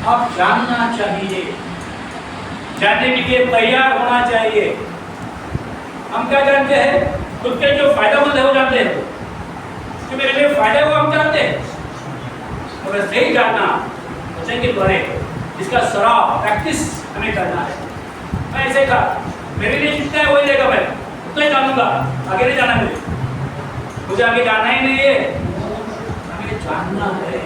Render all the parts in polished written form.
अब जानना चाहिए, जानने के लिए तैयार होना चाहिए। हम क्या जानते हैं? खुद के जो फायदेमंद है वो जानते हैं, कि मेरे लिए फायदा है वो हम जानते हैं, मगर सही जानना वचन के द्वारा इसका सराव प्रैक्टिस हमें करना है। मैं ऐसे कहा मेरे लिए जितना है वही लेगा, मैं उतना ही जानूंगा, आगे नहीं जाना, मुझे आगे जाना ही नहीं है, हमें जानना है।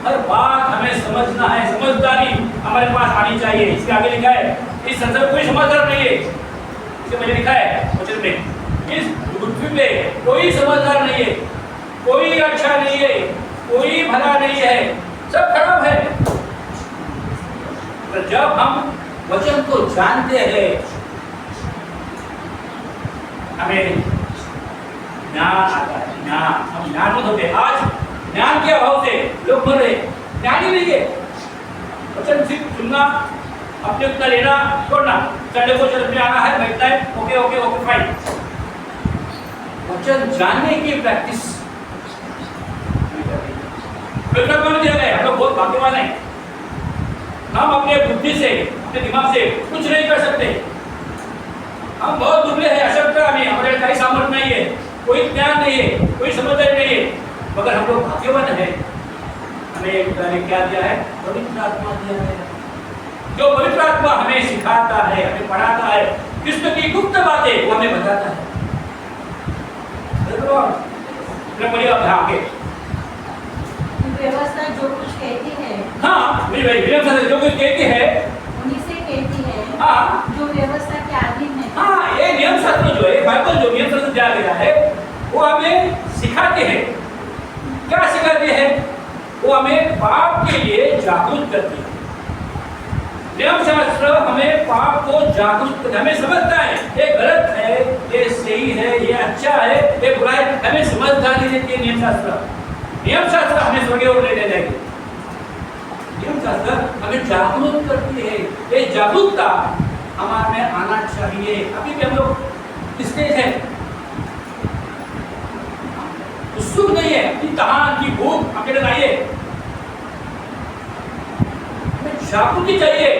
हर बात हमें समझना है, समझदारी हमारे पास आनी चाहिए। इसके आगे लिखा है इस संसार कोई समझदार नहीं है, इसके पहले लिखा है वचन में इस पृथ्वी पे कोई समझदार नहीं है, कोई अच्छा नहीं है, कोई भला नहीं है, सब खराब है। पर जब हम वचन को जानते हैं हमें ज्ञान आता है। ज्ञान, हम ज्ञान होते हैं। आज ज्ञान के अभाव से लोग मर रहे, ज्ञान ही नहीं है। वचन सिर्फ सुनना, अपने उतना लेना, छोड़ना, संडे को चर्च में आना है, बैठना है, ओके ओके ओके फाइन। वचन जानने की प्रैक्टिस दिया गया। हम लोग बहुत भाग्यवान हैं, हम अपने बुद्धि से, अपने दिमाग से कुछ नहीं कर सकते। हम बहुत दुबले हैं, अशक्त आदमी, हमारे कई सामर्थ्य नहीं है, कोई ज्ञान नहीं है, कोई समझदारी नहीं है, मगर हम लोग भाग्यवान हैं। हमें क्या दिया है? पवित्र आत्मा दिया है, जो पवित्र आत्मा हमें सिखाता है, हमें पढ़ाता है, कृष्ण की गुप्त बातें वो हमें बताता है। व्यवस्था जो कुछ कहती है, हाँ मेरी भाई, व्यवस्था जो कुछ कहती है उन्हीं से कहती है, हाँ, जो व्यवस्था के अधीन है। हाँ, ये नियम शास्त्र जो है, बाइबल जो नियम शास्त्र दिया गया है, वो हमें सिखाते हैं। क्या सिखाते हैं? वो हमें पाप के लिए जागरूक करती है। नियम शास्त्र हमें पाप को जागरूक करता है, हमें समझता है ये गलत है, ये सही है, ये अच्छा है, ये बुरा है, हमें समझदारी देती है नियम शास्त्र। नियम शास्त्र हमें स्वर्ग और ले जाएगी। नियम शास्त्र हमें जागरूक करती है। ये जागरूकता हमारे में आना चाहिए। अभी भी हम लोग स्टेज है, उत्सुक नहीं है, इम्तिहान की भूख हमें लगाइए, हमें जागृति चाहिए।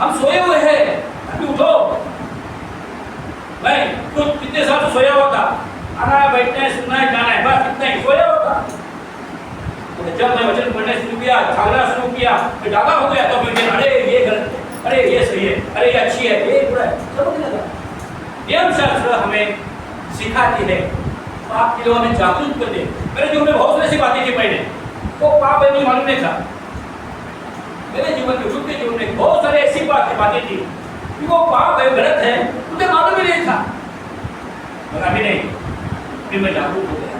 हम सोए हुए हैं, अभी उठो। मैं तो कितने साल से सोया हुआ था, आना है, बैठना है, सुनना है, जाना है, बस इतना ही सोया हुआ था। जब मैं वचन पढ़ना शुरू किया, जागना शुरू किया, फिर जागा हो गया, तो फिर अरे ये गलत है, अरे ये सही है, अरे ये अच्छी है, ये बुरा है, समझ लगा। नियम शास्त्र हमें सिखाती है, पाप के लिए हमें जागरूक कर दे। मेरे जीवन में बहुत ऐसी बातें थी, पहले वो पाप है मुझे मालूम नहीं था। मेरे जीवन में, खुद के जीवन में बहुत सारे ऐसी बातें थी कि वो पाप है, गलत है, मुझे मालूम ही नहीं था, मगर अभी नहीं, फिर मैं जागरूक हो गया।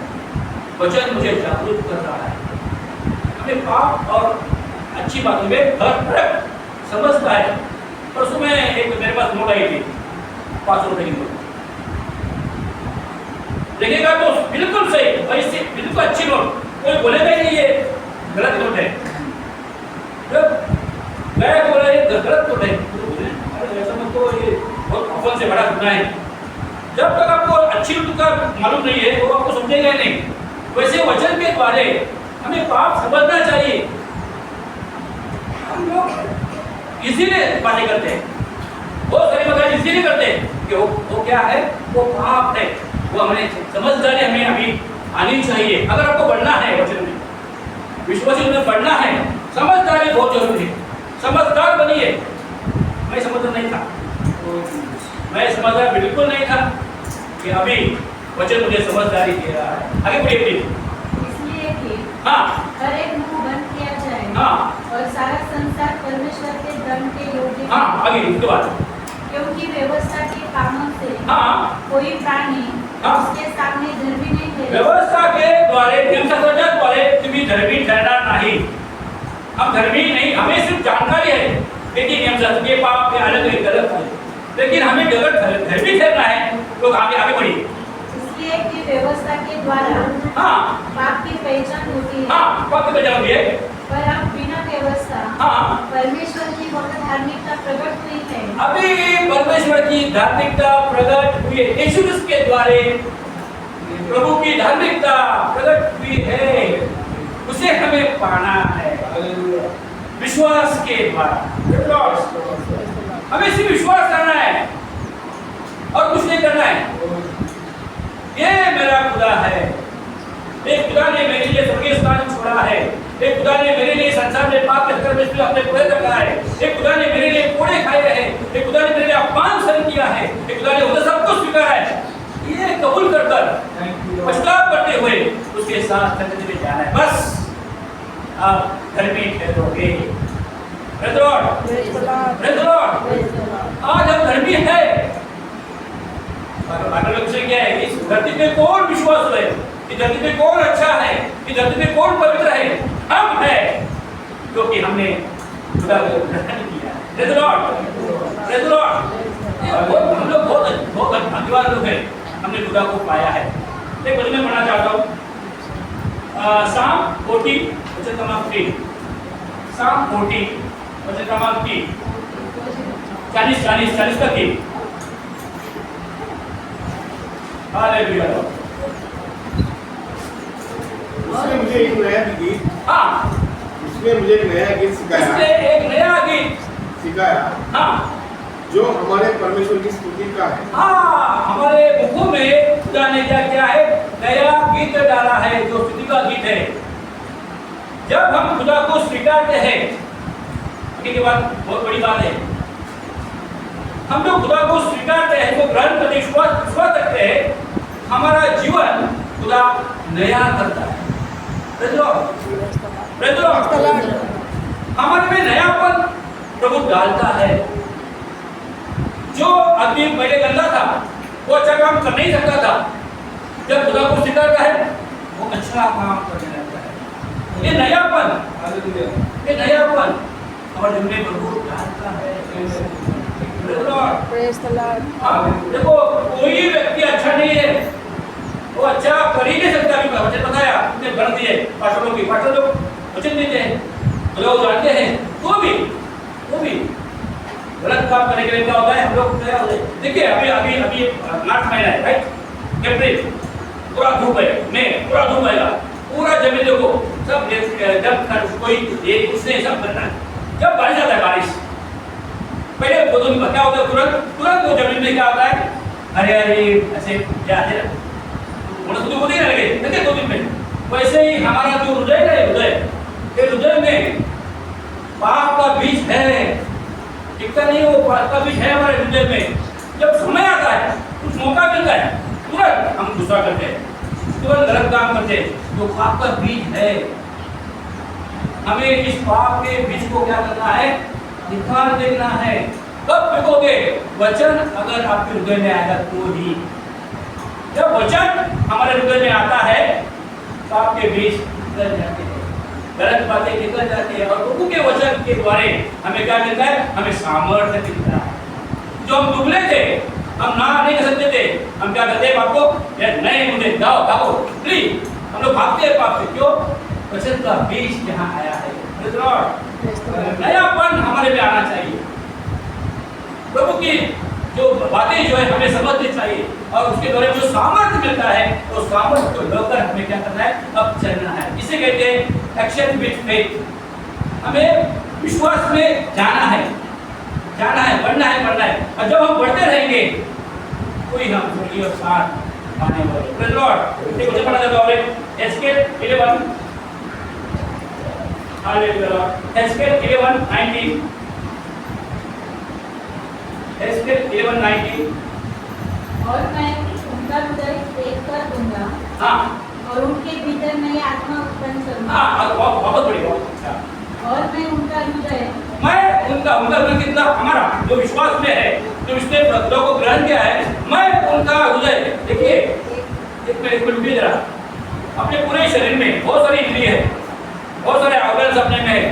वचन मुझे जागरूक कर रहा है, हमें पाप और अच्छी बातों में फर्क समझता है। परसों में एक मेरे पास नोट आई थी, 5 रुपए की नोट, देखिएगा तो बिल्कुल सही, वैसे बिल्कुल अच्छी नोट, कोई बोलेगा ही नहीं ये गलत नोट है। मैं बोला ये गलत नोट है, अरे ऐसा मत तो, ये बहुत अपन से बड़ा सुना है। जब तक आपको अच्छी नोट का मालूम नहीं है वो आपको समझेगा नहीं। वैसे वचन के द्वारे हमें पाप समझना चाहिए। हम लोग इसीलिए बातें करते हैं, बहुत सारी बातें इसीलिए करते हैं कि वो क्या है, वो पाप है, वो हमें समझदारी हमें अभी आनी चाहिए। अगर आपको बढ़ना है वचन में, विश्वास में बढ़ना है, समझदारी बहुत जरूरी है। समझदार बनिए। मैं समझदार नहीं था, मैं समझदार बिल्कुल नहीं था, कि अभी वचन मुझे समझदारी दे रहा है। आगे बढ़िए प्लीज। इसलिए कि हाँ, हर एक मुंह बंद किया जाए, हाँ, और सारा संसार परमेश्वर के दंड के योग्य, हाँ, आगे उसके बाद, क्योंकि व्यवस्था के कामों से हाँ, कोई प्राणी हाँ, उसके सामने धर्मी नहीं ठहरे। व्यवस्था के द्वारे, नियम शास्त्र के द्वारे तुम्हें धर्मी ठहरना नहीं। हम धर्मी नहीं, हमें सिर्फ जानकारी है, लेकिन नियम शास्त्र के पाप के अलग है, गलत है, लेकिन हमें गलत धर्मी ठहरना है। तो आगे बढ़िए। इसलिए कि व्यवस्था के द्वारा, हाँ, पाप की पहचान होती है, हाँ, पाप की पहचान होती है, पर अब बिना व्यवस्था, हाँ, परमेश्वर की वह धार्मिकता प्रकट हुई है। अभी परमेश्वर की धार्मिकता प्रकट हुई है, यीशु क्रिस्त के द्वारे प्रभु की धार्मिकता प्रकट हुई है, उसे हमें पाना है। विश्वास के द्वारा। हमें सिर्फ विश्वास करना है और कुछ नहीं करना है। ये मेरा खुदा है। एक खुदा ने मेरे लिए स्वर्गीय स्थान छोड़ा है। एक खुदा ने मेरे लिए संसार में पाप के स्तर में अपने पूरे रखा है। एक खुदा ने मेरे लिए कोड़े खाए हैं। एक खुदा ने मेरे लिए अपमान सहन किया है। एक खुदा ने उसे सब कुछ स्वीकारा है। ये कबूल कर पश्चाताप करते हुए उसके साथ जन्नत में जाना है। बस आप घर में ठहरोगे। Praise the Lord, praise the Lord. आज हम धर्मी है। अगला विषय क्या है? इस धरती पे कौन विश्वास है? इस धरती पे कौन अच्छा है? इस धरती पे कौन पवित्र है? हम है, क्योंकि हमने खुदा को ग्रहण किया। Praise the Lord, praise the Lord. हम लोग बहुत भाग्यवान लोग हैं, हमने खुदा को पाया है। एक वचन में पढ़ना चाहता हूँ, साम 40 वचन क्रमांक 3। साम 40 वचन क्रमांक 3, 40 का 3। हालेलुया। उसने मुझे एक नया गीत सिखाया जो हमारे परमेश्वर की स्तुति का है। हमारे मुखों में खुदा ने क्या किया है? नया गीत डाला है, जो स्तुति का गीत है। जब हम खुदा को स्वीकारते हैं, के बाद बहुत बड़ी बात है, हम जो खुदा को स्वीकारते हैं, वो ग्रहण करते विश्वास करते हैं, हमारा जीवन खुदा नया करता है। Praise the Lord. हमारे में नयापन प्रभु डालता है। जो आदमी पहले गंदा था, वो अच्छा काम कर नहीं सकता था, जब खुदा को स्वीकारता है, वो अच्छा काम करने लगता है। ये नयापन हमारे जीवन में प्रभु डालता है। देखो, कोई व्यक्ति अच्छा नहीं है, वो अच्छा कर ही नहीं सकता। वचन बताया, अपने गण दिए पास्टर लोग वचन देते हैं, लोग जानते हैं, वो भी गलत काम करने के लिए क्या होता है? हम लोग तैयार होते हैं। देखिए, अभी मार्च महीना है, राइट? अप्रैल पूरा धूप है, मई पूरा धूप आएगा, पूरा जमीन देखो सब जब कोई उसने सब करना है। जब बारिश आता है, बारिश पहले 2 दिन क्या होता है? तुरंत वो जमीन में क्या होता है? अरे ऐसे क्या है ना, वनस्पति होती है लगे देखिए 2 दिन में। वैसे ही हमारा जो हृदय है, हृदय में पाप का बीज है। टिकता नहीं, वो पाप का बीज है हमारे हृदय में। जब समय आता है, कुछ मौका मिलता है, तुरंत हम गुस्सा करते हैं, तुरंत गलत काम करते हैं। जो पाप का बीज है, हमें इस पाप के बीज को क्या करना है? निकाल देना है। कब फेंकोगे? वचन अगर आपके हृदय में आएगा तो ही। जब वचन हमारे हृदय में आता है, तो आपके बीज निकल जाते हैं, गलत बातें निकल जाती है, और प्रभु के वचन के द्वारा हमें क्या मिलता है? हमें सामर्थ्य मिलता है। जो हम दुबले थे, हम ना नहीं कर सकते थे, हम क्या करते हैं? पाप को नहीं, मुझे जाओ भागो, प्लीज, हम लोग भागते हैं पाप से। क्यों? वचन का बीज यहाँ आया है। नयापन हमारे में आना चाहिए। प्रभु की जो बातें जो है हमें समझनी चाहिए, और उसके द्वारा जो सामर्थ्य मिलता है, वो सामर्थ्य को लेकर हमें क्या करना है? अब चलना है। इसे कहते हैं एक्शन विथ फेथ। हमें विश्वास में जाना है, बढ़ना है। और जब हम बढ़ते रहेंगे, कोई हम स्वर्गीय स्थान पाने वाले। Praise the Lord. एक वचन पढ़ना चाहता हूं, एस्केल 11, हालेलुया। SQL 11:19, SQL 11:19। और मैं उनका हृदय एक कर दूंगा, और उनके भीतर नई आत्मा उत्पन्न करूंगा। बहुत बढ़िया, बहुत अच्छा। और मैं उनका हृदय कितना हमारा जो विश्वास में है, जो इसने खुदा को ग्रहण किया है, मैं उनका हृदय। देखिए, एक मिनट रुकिए जरा। अपने पूरे शरीर में बहुत सारी इंद्रिय है, बहुत सारे ऑर्गन्स अपने में है।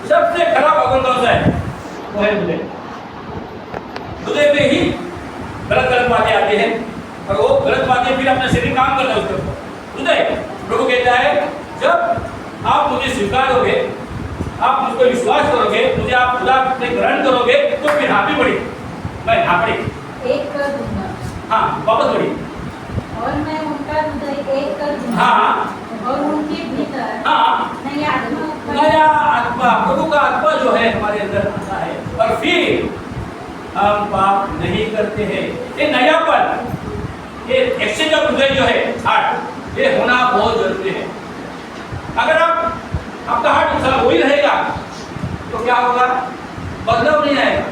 सबसे खराब ऑर्गन कौन सा है? वो है हृदय। हृदय में ही गलत बातें आती हैं, और वो गलत बातें फिर अपना शरीर काम करता है उसके ऊपर। हृदय, प्रभु कहता है, जब आप मुझे स्वीकारोगे, आप मुझ पर विश्वास करोगे, मुझे आप खुदा से ग्रहण करोगे, तो फिर हाँ भी बढ़ी, मैं हाँ बढ़ी, एक कर दूंगा। हाँ वापस बढ़ी। और मैं उनका हृदय एक कर दूंगा, हाँ, और उनके भीतर हाँ, नया आत्मा नया आत्मा, प्रभु का है हमारे अंदर आता है और फिर हम पाप नहीं करते हैं। ये नयापन, ये एक्सचेंज ऑफ हृदय जो है हार्ट, ये होना बहुत जरूरी है। अगर आपका हार्ट सारा वही रहेगा तो क्या होगा? बदलाव नहीं आएगा।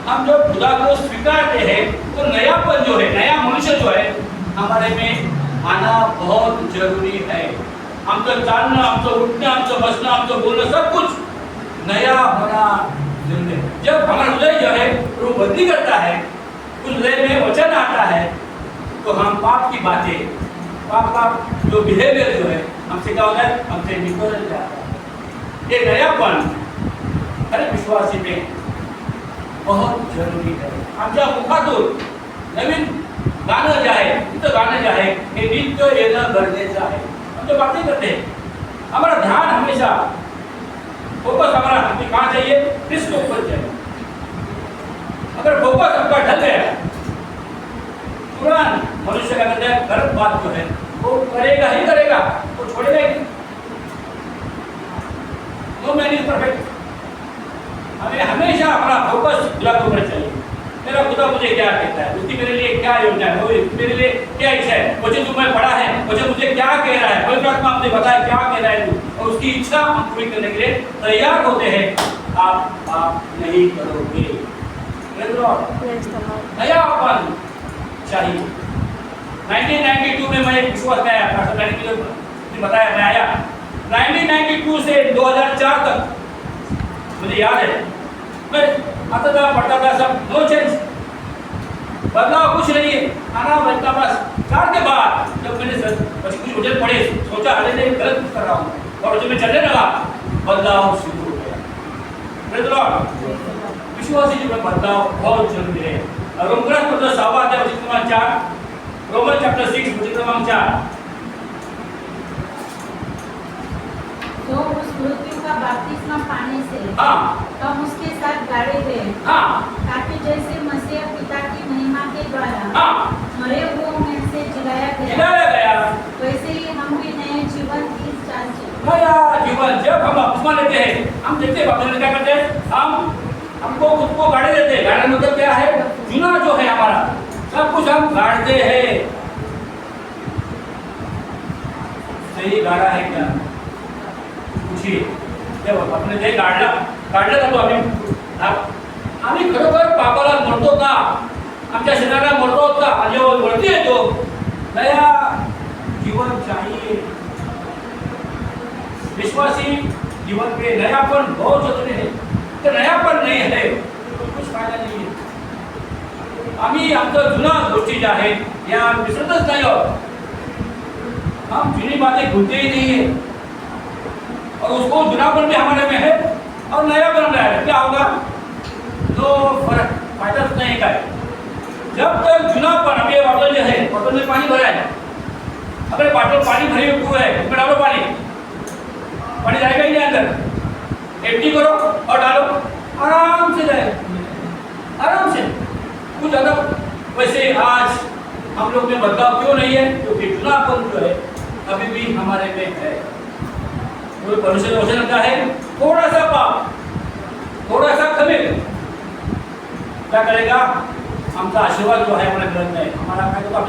हम जो खुदा को स्वीकारते हैं तो नयापन जो है, नया मनुष्य जो है हमारे में आना बहुत जरूरी है। हम तो जानना, हम तो उठना, हम तो बसना, हम तो बोलना, सब कुछ नया होना जरूरी है। जब हमारा हृदय जो है वो बदली करता है, उस हृदय में वचन आता है, तो हम पाप की बातें, पाप का जो बिहेवियर जो है हमसे क्या होता है, हमसे निकल जाता है। ये नयापन हर विश्वासी में बहुत जरूरी है। आमच्या मुखातून नवीन गाणं जे आहे, तिथं गाणं जे आहे हे नित्य येणं गरजेचं आहे। हम जो बातें करते हैं हमारा ध्यान हमेशा फोकस हमारा कहाँ चाहिए? क्रिस्ट के ऊपर चाहिए। अगर फोकस आपका ढल गया, तुरंत मनुष्य का कहते हैं गलत बात जो है वो करेगा ही करेगा, वो छोड़ेगा ही। No man is perfect. हमें हमेशा अपना फोकस खुदा के ऊपर चाहिए। मेरा खुदा मुझे क्या कहता है, उसकी मेरे लिए क्या योजना है, वो मेरे लिए क्या इच्छा है, मुझे जो मैं पढ़ा है मुझे मुझे क्या कह रहा है, पवित्र आत्मा मुझे बताए क्या कह रहा है तू, और उसकी इच्छा हम पूरी करने के लिए तैयार होते हैं। आप नहीं करोगे। नयापन चाहिए। 1992 में मैं एक विश्वास में आया था, मैंने बताया मैं आया 1992 से 2004 तक मुझे याद है, मैं आता था पढ़ता था, सब नो चेंज, बदलाव कुछ नहीं है, आना बदला बस। 4 के बाद जब मैंने कुछ वचन पढ़े, सोचा अरे नहीं गलत कुछ कर रहा हूँ, और जब मैं चलने लगा बदलाव शुरू हो गया। विश्वासी जीवन में बदलाव बहुत जरूरी है। रोमक्रस पत्र 6वां अध्याय वचन क्रमांक 4, रोमन चैप्टर 6 वचन क्रमांक 4। जो उस मृत्यु का बपतिस्मा पाने से हम उसके साथ गाड़े गए, ताकि जैसे मसीह पिता की महिमा के द्वारा मरे हुओं में से जिलाया गया, वैसे ही हम भी नए जीवन की चाल चले। नया जीवन जब हम बपतिस्मा लेते हैं, हम देखते हैं बपतिस्मा क्या करते हैं, हमको खुद को गाड़े देते हैं। गाड़ने मतलब क्या है? जुना जो है हमारा सब कुछ हम गाड़ते हैं। सही गाड़ा है क्या? जब अपने ते काढलं जातो आम्ही खरोखर पापाला मरतो का? आमच्या शरीराला मरतो का? आणि वरती येतो नया जीवन चाहिए। विश्वासी जीवन में नयापन बहुत जरूरी है। तो नयापन नहीं है तो कुछ फायदा नहीं है। आम्ही आमचं जुना गोष्टी ज्या आहेत या विसरतच नाही आहोत। हम जुनी बातें भूलते ही नहीं है, और उसको जुनापन भी हमारे में है और नया बन रहा है। क्या होगा? तो फर्क फायदा नहीं का है। जब तक जुनापन, अब ये बॉटल जो है, बॉटल में पानी भरा है, अगर बॉटल पानी भरी हुई है उसमें डालो पानी जाएगा ही नहीं अंदर। एम्प्टी करो और डालो, आराम से जाएगा, आराम से। कुछ ज़्यादा वैसे आज हम लोग में बदलाव क्यों नहीं है? क्योंकि जुनापन जो है अभी भी हमारे में है। कोई परमेश्वर का वचन क्या है? थोड़ा सा पाप, थोड़ा सा खमीर क्या करेगा? हमका आशीर्वाद जो है हमारे ग्रंथ में, हमारा क्या तो आप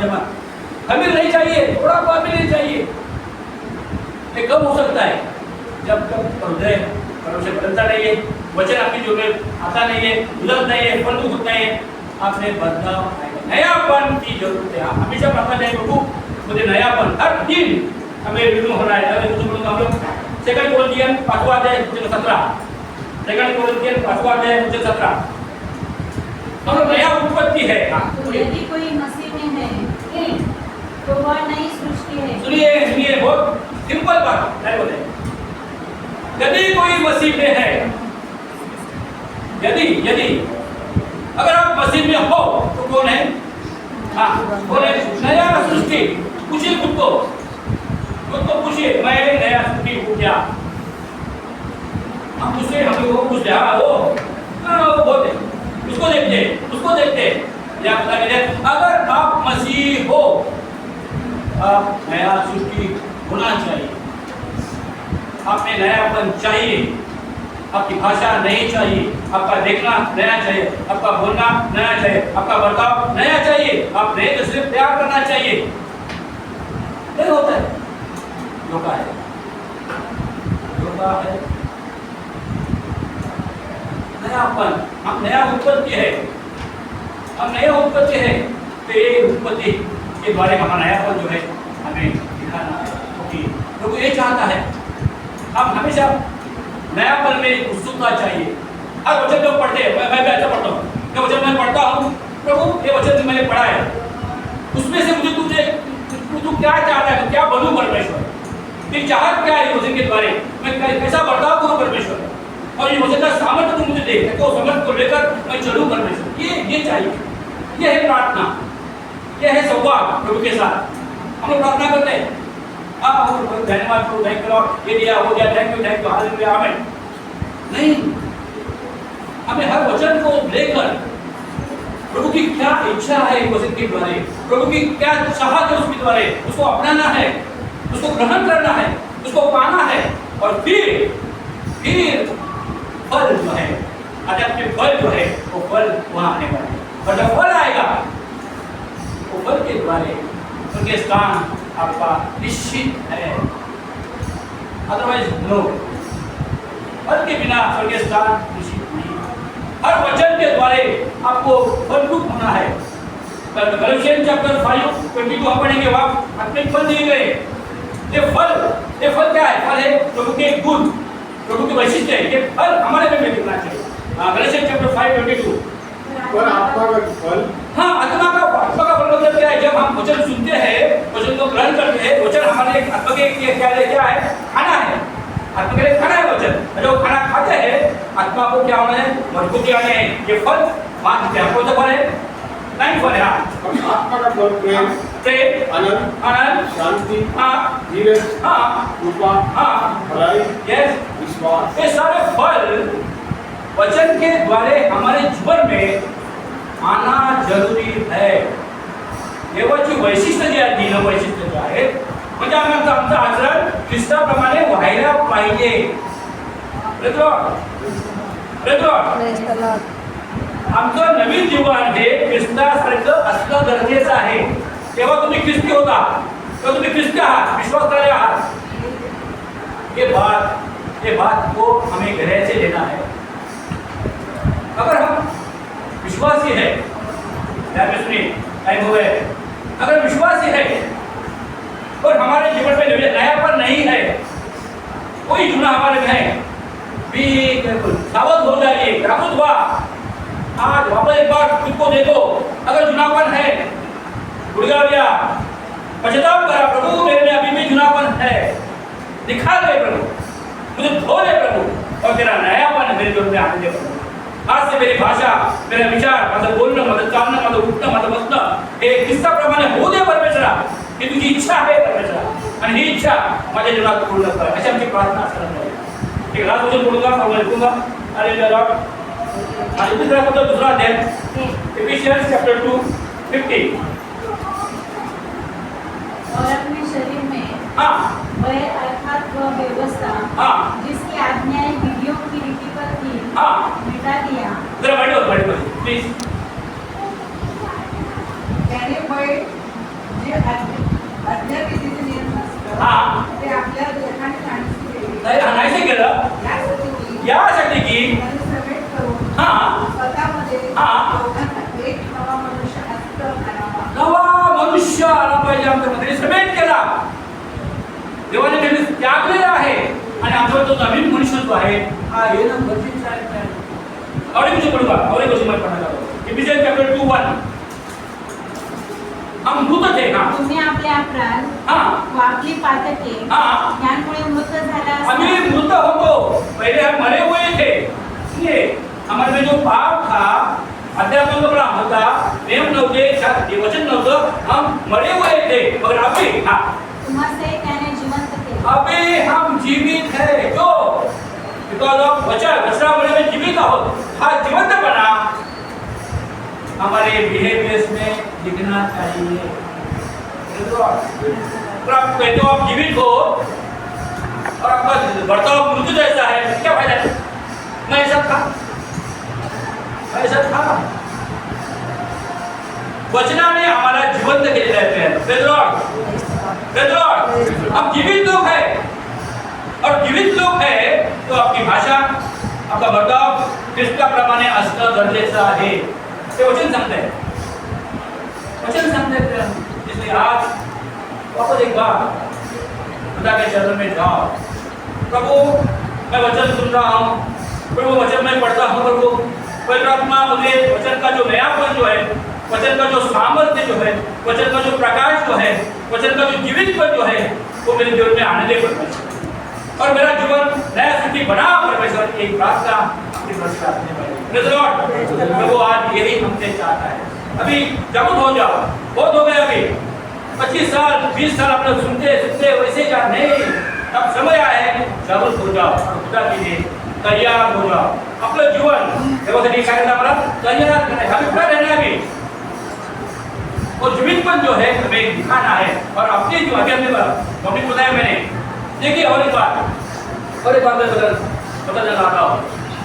खमीर नहीं चाहिए, थोड़ा पाप भी नहीं चाहिए। ये कब हो सकता है? जब तक हृदय परमेश्वर बदलता नहीं है, वचन आपकी जो आता नहीं है, उलट नहीं है, फल दुख नहीं है, आपने बदलाव आएगा। नयापन की जरूरत है। हमेशा प्रार्थना करें, प्रभु मुझे नयापन हर दिन हमें रिन्यू होना है। हम लोग 2 कोरिन्थियन 5वां अध्याय वचन 17, 2 कोरिन्थियन 5वां अध्याय वचन 17, हम लोग नया उत्पत्ति है। यदि कोई मसीह में है तो वह नई सृष्टि है। सुनिए बहुत सिंपल बात क्या बोले, यदि कोई मसीह में है, यदि अगर आप मसीह में हो तो कौन है? बोले नया सृष्टि। पूछिए खुद को पूछिए, मैं नया सृष्टि हूँ क्या? हम पूछे, हम लोगों को पूछते वो बोलते, उसको देखते या अगर आप मसीह हो, आप नया सृष्टि होना चाहिए, आपने नयापन चाहिए। आपकी भाषा नई चाहिए, आपका देखना नया चाहिए, आपका बोलना नया चाहिए, आपका बर्ताव नया चाहिए। आप नए तो सिर्फ प्यार करना चाहिए, नहीं होता है, धोखा है, धोखा है। नयापन, हम नया उत्पत्ति है, हम नया उत्पत्ति है, तो ये उत्पत्ति के द्वारा हमारा नयापन जो है हमें दिखाना है, क्योंकि प्रभु ये चाहता है हम हमेशा नयापन में उत्सुकता चाहिए। हर वचन जो पढ़ते हैं, मैं भी अच्छा पढ़ता हूँ, जो वचन मैं पढ़ता हूँ, प्रभु ये वचन मैंने पढ़ा है, उसमें से मुझे तू क्या चाहता है, क्या बनूं परमेश्वर, तेरी चाहत क्या है वचन के द्वारा, मैं कैसा बर्ताव करूं परमेश्वर, और ये वचन का सामर्थ्य तू मुझे दे, तो समझ को लेकर मैं चलूं परमेश्वर। ये चाहिए, ये है प्रार्थना, ये है संवाद प्रभु के साथ। हम लोग प्रार्थना करते हैं, धन्यवाद प्रभु, थैंक यू लॉर्ड, ये दिया हो गया, थैंक यू हालेलुया आमीन। नहीं, हमें हर वचन को लेकर प्रभु की क्या इच्छा है वचन के द्वारा, प्रभु की क्या चाहत है उसके द्वारा, उसको अपनाना है, उसको ग्रहण करना है, उसको पाना है, और फिर फल जो है, अजब के फल जो है वो फल वहाँ आने वाले, और जब फल आएगा वो फल के द्वारा उनके स्थान आपका निश्चित है, अदरवाइज नो, फल के बिना स्वर्गीय स्थान निश्चित नहीं। हर वचन के द्वारा आपको फलरूप होना है। गलातियन चैप्टर 5:22 हम पढ़ेंगे, वहाँ अपने फल दिए गए। ये फल क्या है? फल है प्रभु के गुण, प्रभु के वैशिष्ट्य है, ये फल हमारे में दिखना चाहिए। गलातियन चैप्टर 5:22 पर आत्मा का फल, हाँ, आत्मा का फल मतलब क्या है? जब हम वचन सुनते हैं, वचन को ग्रहण करते हैं, वचन हमारे आत्मा के क्या है? खाना है, आत्मा के लिए खाना है वचन। जब खाना खाते हैं आत्मा को क्या होना है? मजबूती आने हैं। ये फल मान क्या कौन सा फल है? 9 फल है। आत्मा का फल प्रेम, आनंद, शांति, धीरज, कृपा, भलाई, विश्वास, ये सारे फल वचन के द्वारा हमारे जीवन में आना जरूरी है। देवाची वैशिष्ट्य जी आहे, तीन वैशिष्ट्य जे आहेत, म्हणजे आमचं आचरण ख्रिस्ताप्रमाणे व्हायला पाहिजे। आमचं नवीन जीवन हे ख्रिस्तासारखं असणं गरजेचं आहे। तेव्हा तुम्ही ख्रिस्ती होता, तेव्हा तुम्ही ख्रिस्ती आहात, विश्वासधारी आहात। ये बात को हमें गहराई से लेना है। अगर हम विश्वासी है, टाइम हो गए, अगर विश्वासी है और हमारे जीवन में नयापन नहीं है, कोई जुना हमारे में है, भी सावध हो जाइए, जागरूक हुआ। आज वापस एक बार खुद को देखो, अगर जुनापन है, गुड़गा लिया, पश्चाताप करा, प्रभु मेरे में अभी भी जुनापन है, दिखा दे प्रभु, मुझे धो दे प्रभु, और तेरा नयापन मेरे जीवन में आने दे प्रभु। आज से मेरी भाषा, मेरा विचार, माझं बोलणं, माझं चालणं, माझं उठणं, माझं बसणं हे ख्रिस्ताप्रमाणे होऊ दे परमेश्वरा, ही तुझी इच्छा आहे परमेश्वरा, आणि ही इच्छा माझ्या जीवनात पूर्ण कर, अशी आमची प्रार्थना असणार। एक रात वचन बोलूंगा, बोलूंगा, अरे लॉर्ड, आणि दूसरा अध्याय इफिशियंस चैप्टर 2:50, और अपने शरीर में वह अर्थात वह व्यवस्था जिसकी आज्ञाएं विधियों की रीति पर थी, मिटा दिया। जरा बैठो प्लीज। त्याने जे अज्ञाविधीचे नियम असतात ते आपल्या देहाने आणायचं केलं यासाठी की स्वतःमध्ये एक नवा मनुष्य आला पाहिजे आमच्यामध्ये, समेट केला देवाने त्यांनी त्यागलेला आहे, आणि आमचा तो नवीन मनुष्य जो आहे हा येणं गरजेचं आहे। और कुछ पढ़ूंगा, और कुछ मैं पढ़ना चाहूँगा। इफिसियंस चैप्टर 2:1 हम मृत थे, तुम्ही आपले अपराध व आपली पातके यांमुळे मृत झाला असता। आम्ही मृत होतो, पहले हम मरे हुए थे, इसलिए हमारे में जो पाप था, अध्यात्म का होता, प्रेम नव्हते, वचन नव्हतं, हम मरे हुए थे, मगर अभी तुम्हासे त्याने जिवंत केले। अभी हम जीवित है, जो बिकॉज ऑफ वचनामुळे में जीवित आहोत। हा जीवंतपणा हमारे बिहेवियर्स में दिखना चाहिए। तो आप कहते हो आप जीवित हो और आपका बर्ताव मृत्यु जैसा है, क्या फायदा है? मैं ऐसा था, वचनाने हमारा जीवंत केलेलं आहे। Praise Lord. हम जीवित लोग हैं, और जीवित लोग हैं तो आपकी भाषा, आपका बर्ताव ख्रिस्ताप्रमाणे असणं गरजेचं आहे। ते वचन सांगते, इसलिए आज वापस एक बार खुदा के चरणों में जाओ। प्रभु, मैं वचन सुन रहा हूँ, प्रभु वचन में पढ़ता हूँ, प्रभु पवित्र आत्मा मुझे वचन का जो नयापन जो है, वचन का जो सामर्थ्य जो है, वचन का जो प्रकाश जो है, वचन का जो जीवितपन जो है, वो मेरे जीवन में आने दे परमेश्वर, और मेरा जीवन नया सृष्टि बना परमेश्वर। एक प्रार्थना अपनी प्रभु आज यही हमसे चाहता है। अभी जागरूक हो जाओ, बहुत हो गए अभी 25 साल 20 साल आप लोग सुनते वैसे जा नहीं, अब समय आया है जागरूक हो जाओ, खुदा कीजिए, तैयार हो जाओ। आपलं जीवन देवासाठी काय करना मला तैयार करना है, हमें खड़ा रहना है। और जीवितपन जो है हमें दिखाना है, और अपने जो आगे हमने मम्मी को बताया मैंने, देखिए और एक बात मैं बदल रहा हूँ।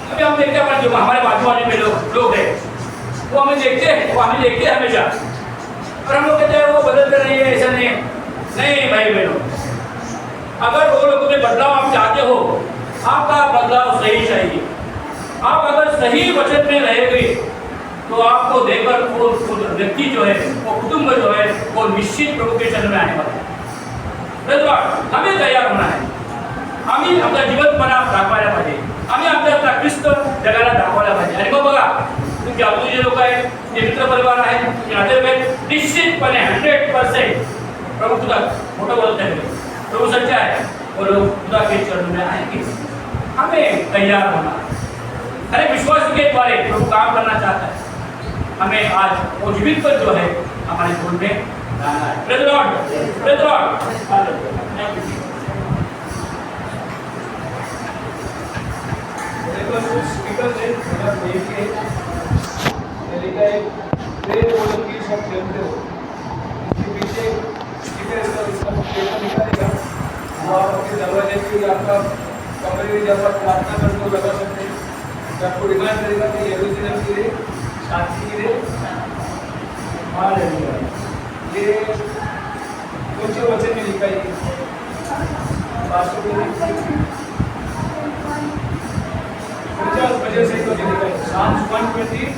अभी हम देखते हैं जो हमारे बाजू वाले में लोग हैं, वो हमें देखते हैं हमेशा, और हम लोग कहते हैं वो बदलते नहीं है, ऐसा नहीं भाई बहनों, अगर वो लोगों में बदलाव आप चाहते हो, आपका बदलाव सही चाहिए। आप अगर सही वचन में रहेंगे तो आपको देखकर वो व्यक्ति जो है, वो कुटुंब जो है, वो निश्चित प्रभु के चरण में आने वाला है। हमें तैयार होना है, आम्ही आपला जीवनपणा दाखवायला पाहिजे, आम्ही आपल्याला ख्रिस्त जगाला दाखवायला पाहिजे। आणि मग बघा, तुमचे आजूबाजूचे लोक आहेत, जे मित्र परिवार आहेत, जे नातेवाईक, निश्चितपणे 100% प्रभु खुदा मोठं बोलत आहे, प्रभु सच्चा है, और खुदा के चरणों में आएंगे। हमें तैयार होना, अरे विश्वास के द्वारा प्रभु काम करना चाहता है। हमें आज वो जीवितपन जो है हमारे जीवन में लाना है। Praise Lord. स्पीकर ने मेरा देख के लिखा है, प्रेज बोलो कि सब खेलते हो, इसके पीछे स्पीकर इसका पेपर निकालेगा, वो आप अपने दरवाजे पे या आपका कमरे में जब आप प्रार्थना करते हो लगा सकते हैं, आपको रिमाइंड करेगा कि यरूशलेम के लिए शांति के लिए ये कुछ वचन में लिखा है, वजह से तो लिखा है Psalms 122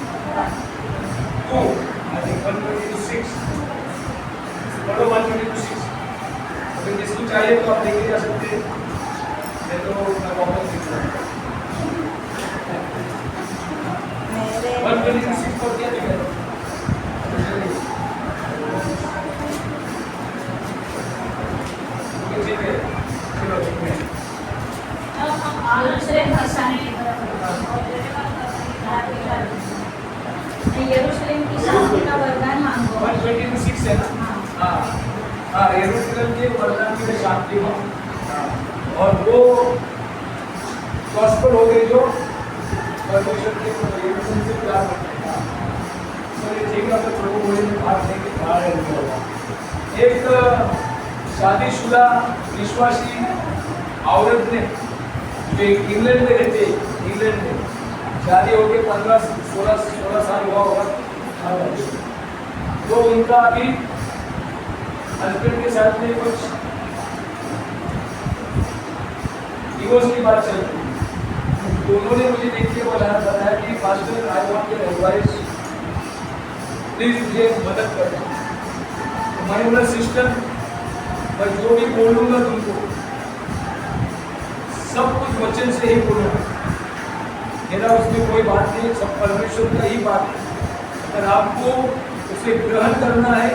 I think 126 पढ़ो 126। अगर जिसको चाहिए तो आप लेके जा सकते हैं, मैं तो मैं वापस लिख रहा हूँ 126 को क्या लिखा है। यरूशलेम की शांति का वरदान मांगो। 126 है ना, हाँ यरूशलेम के वरदान के लिए शांति मांगो, और वो प्रॉस्पर हो गए जो परमेश्वर के यरूशलेम से प्यार करते हैं। तो ये ठीक है, तो प्रभु बोले में भाग नहीं के बाहर होगा। एक शादीशुदा विश्वासी औरत ने जो इंग्लैंड में रहते, इंग्लैंड में शादी हो गई 15-16 साल हुआ होगा, तो उनका अभी हस्बैंड के साथ में कुछ डिवोर्स की बात चल रही है। तो उन्होंने मुझे देख के बताया कि pastor I want your advice, please मुझे मदद कर। तो मैंने बोला सिस्टर, मैं जो भी बोलूँगा तुमको सब कुछ वचन से ही बोलूँगा, मेरा उसमें कोई बात नहीं, सब परमेश्वर का ही बात है। अगर आपको उसे ग्रहण करना है,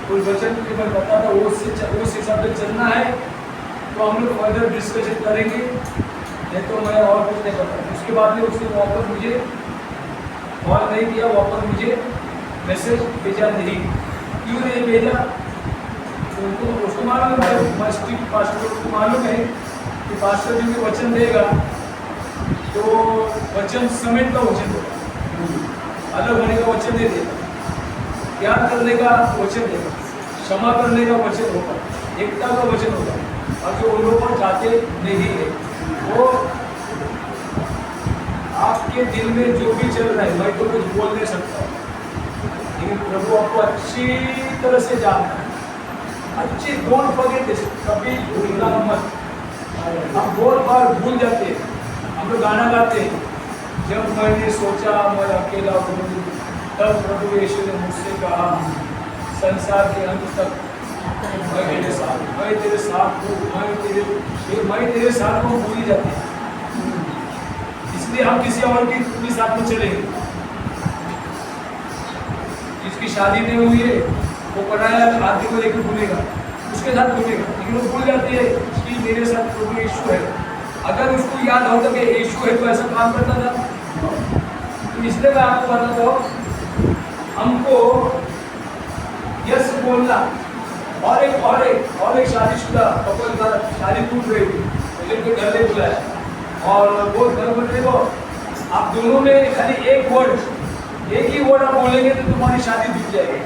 कोई वचन के मैं बताता वो उस हिसाब से चलना है, तो हम लोग फर्दर डिस्कशन करेंगे, नहीं तो मैं और कुछ नहीं करता। उसके बाद में उसने वापस मुझे कॉल नहीं किया, वापस मुझे मैसेज भेजा नहीं। क्यों नहीं भेजा? तो उसको मालूम है, पास्टर को मालूम है कि पास्टर जी को वचन देगा तो वचन समेत का वचन होगा, अलग होने का वचन नहीं देगा, प्यार करने का वचन देगा, क्षमा करने का वचन होगा, एकता का वचन होगा। और जो उन लोगों को चाहते नहीं है वो आपके दिल में जो भी चल रहा है मैं तो कुछ बोल नहीं सकता, लेकिन प्रभु आपको अच्छी तरह से जानता है। अच्छी डोंट फॉरगेट दिस, कभी भूलना मत। हम बहुत बार भूल जाते हैं। हम लोग गाना गाते हैं, जब मैंने सोचा मैं अकेला हूँ तब प्रभु यीशु ने मुझसे कहा संसार के अंत तक मैं तेरे साथ हूँ, मैं तेरे साथ हूँ, मैं तेरे साथ हूँ भूल ही जाते हैं। इसलिए हम किसी और के साथ में चलेंगे। जिसकी शादी नहीं हुई है वो पढ़ाया आदमी को लेकर घूमेगा, उसके साथ घूमेगा, लेकिन वो भूल जाती है कि मेरे साथ प्रभु यीशु है। अगर उसको याद होता कि यीशु है तो ऐसा काम करता था। तो इसलिए मैं आपको बताता हूँ, हमको यस बोलना। और एक शादीशुदा कपल का शादी टूट गई थी, मुझे उनके घर ले बुलाया और वो घर बोलने को आप दोनों में खाली एक ही वर्ड आप बोलेंगे तो तुम्हारी शादी बीत जाएगी।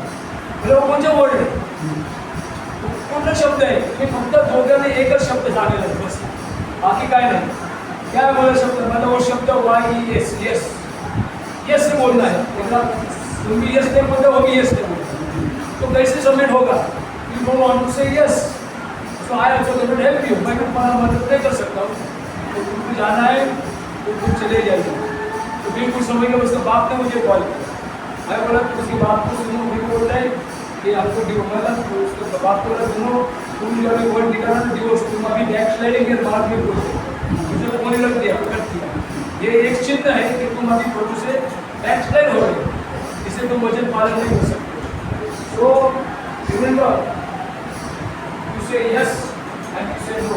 बोले वो कौन सा वर्ड है? कौन सा शब्द है? फक्त दोघं में एकच शब्द सांगेल बस, बाकी काय नहीं। क्या बोला शब्द? मतलब वो शब्द YES, यस यस से बोलना है। तुम भी यस नहीं बोलते, वो भी यस नहीं बोलते, तो कैसे सबमिट होगा? You don't want to say yes, so I also can not help you. मैं तुम्हारा मदद नहीं कर सकता हूँ, तो तुमको जाना है तो तुम चले जाइए। तो फिर कुछ समय के उसके बाप ने मुझे कॉल किया। मैं बोला कि उसकी बात को सुनो, मुझे बोल रहे हैं कि आपको मतलब तो उसके बाप को बोला सुनो, तुम जो अभी वर्ड निकाला ना डिवोर्स, तुम अभी बैक स्लाइडिंग के बाद में बोलो, मुझे फोन लग दिया, कट किया। ये एक चिन्ह है कि तुम अभी प्रभु से बैक स्लाइड हो रहे, इसे तुम वचन पालन नहीं कर सकते। So remember to say yes and to से नो।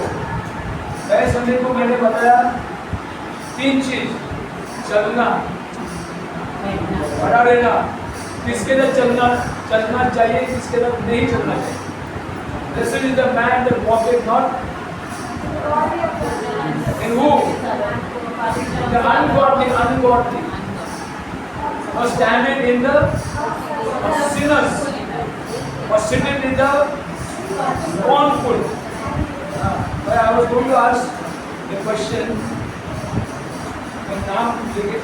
नए समय को मैंने बताया 3 चीज, चलना, खड़ा रहना, किसके साथ चलना चाहिए, किसके साथ नहीं चलना चाहिए। This is the man that walketh not in who? The ungodly, or standing in the sinners, or sitting in the scornful. I was going to ask the question, नाम लेके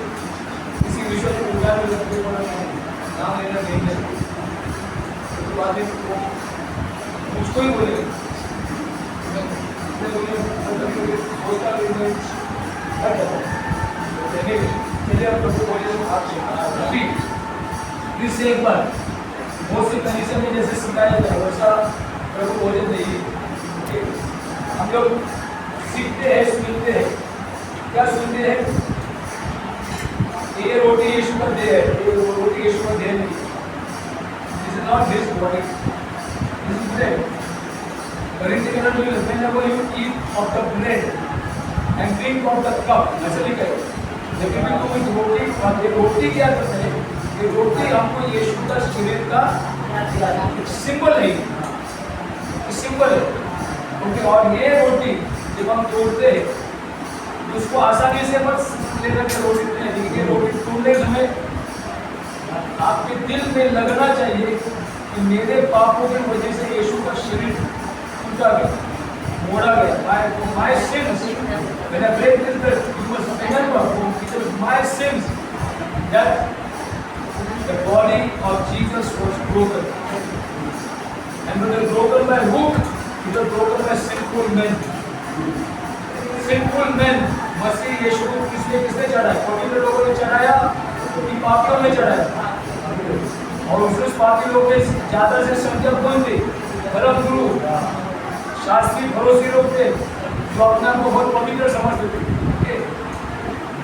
किसी विषय को उठा ले सकते हो, नाम लेना नहीं है तो बाद में मुझको ही बोलेगा, चलिए आप लोग बोलिए फिर से एक बार बहुत से कंडीशन में जैसे सिखाया जाए वैसा प्रभु बोले नहीं। हम लोग सीखते हैं, सुनते हैं, क्या सुनते हैं? ये रोटी यीशु का देह है, ये रोटी यीशु का देह नहीं। This is not his body, this is bread. Whenever you eat of the bread and drink of the cup, ऐसा लिखा है। जब भी तुम एक रोटी खाते, रोटी क्या करते हैं? ये रोटी हमको यीशु का शरीर का सिंबल है, सिंबल है। क्योंकि और ये रोटी जब हम तोड़ते हैं उसको आसानी से मत लेकर के रोटी नहीं, ये रोटी तोड़ने समय आपके दिल में लगना चाहिए कि मेरे पापों की वजह से यीशु का शरीर टूटा गया, मोड़ा गया। My sins, when I break this bread, you must remember it was my sins that the body of Jesus was broken. And when it was broken by who? It was broken by sinful men. Sinful men. मसीह यीशु को किसने चढ़ाया? पवित्र लोगों ने चढ़ाया कि पापियों ने चढ़ाया? और उस पापी लोग में ज्यादा से संख्या कौन थी? धर्म गुरु, शास्त्री, भरोसी लोग थे जो अपने आप को बहुत पवित्र समझते थे।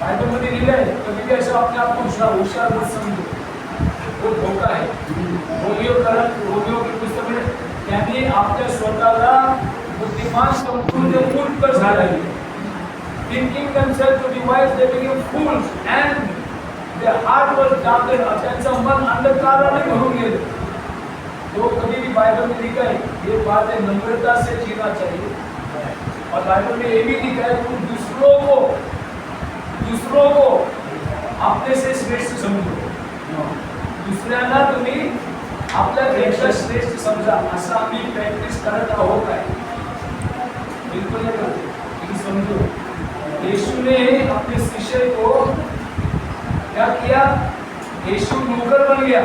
बाइबल में नहीं है, कभी भी ऐसा अपने आप को होशियार मत समझो, वो धोखा है। रोमियो की पुस्तक में यानी आपल्या स्वतःला बुद्धिमान समजून ते मूर्ख कर झाले, thinking themselves to be wise they became fools and their heart was darkened. त्यांचं मन अंधकाराने भरून गेलं। तो कभी भी बाइबल में लिखा है ये बात है, नम्रता से जीना चाहिए। और बाइबल में ये भी लिखा है तुम दूसरों को अपने से श्रेष्ठ समझो, दुसऱ्यांना तुम्ही आपल्यापेक्षा श्रेष्ठ समजा। असं आम्ही प्रॅक्टिस करत आहोत काय? बिल्कुल नहीं करते। लेकिन समझो यीशु ने अपने शिष्य को किया? यीशु नौकर बन गया,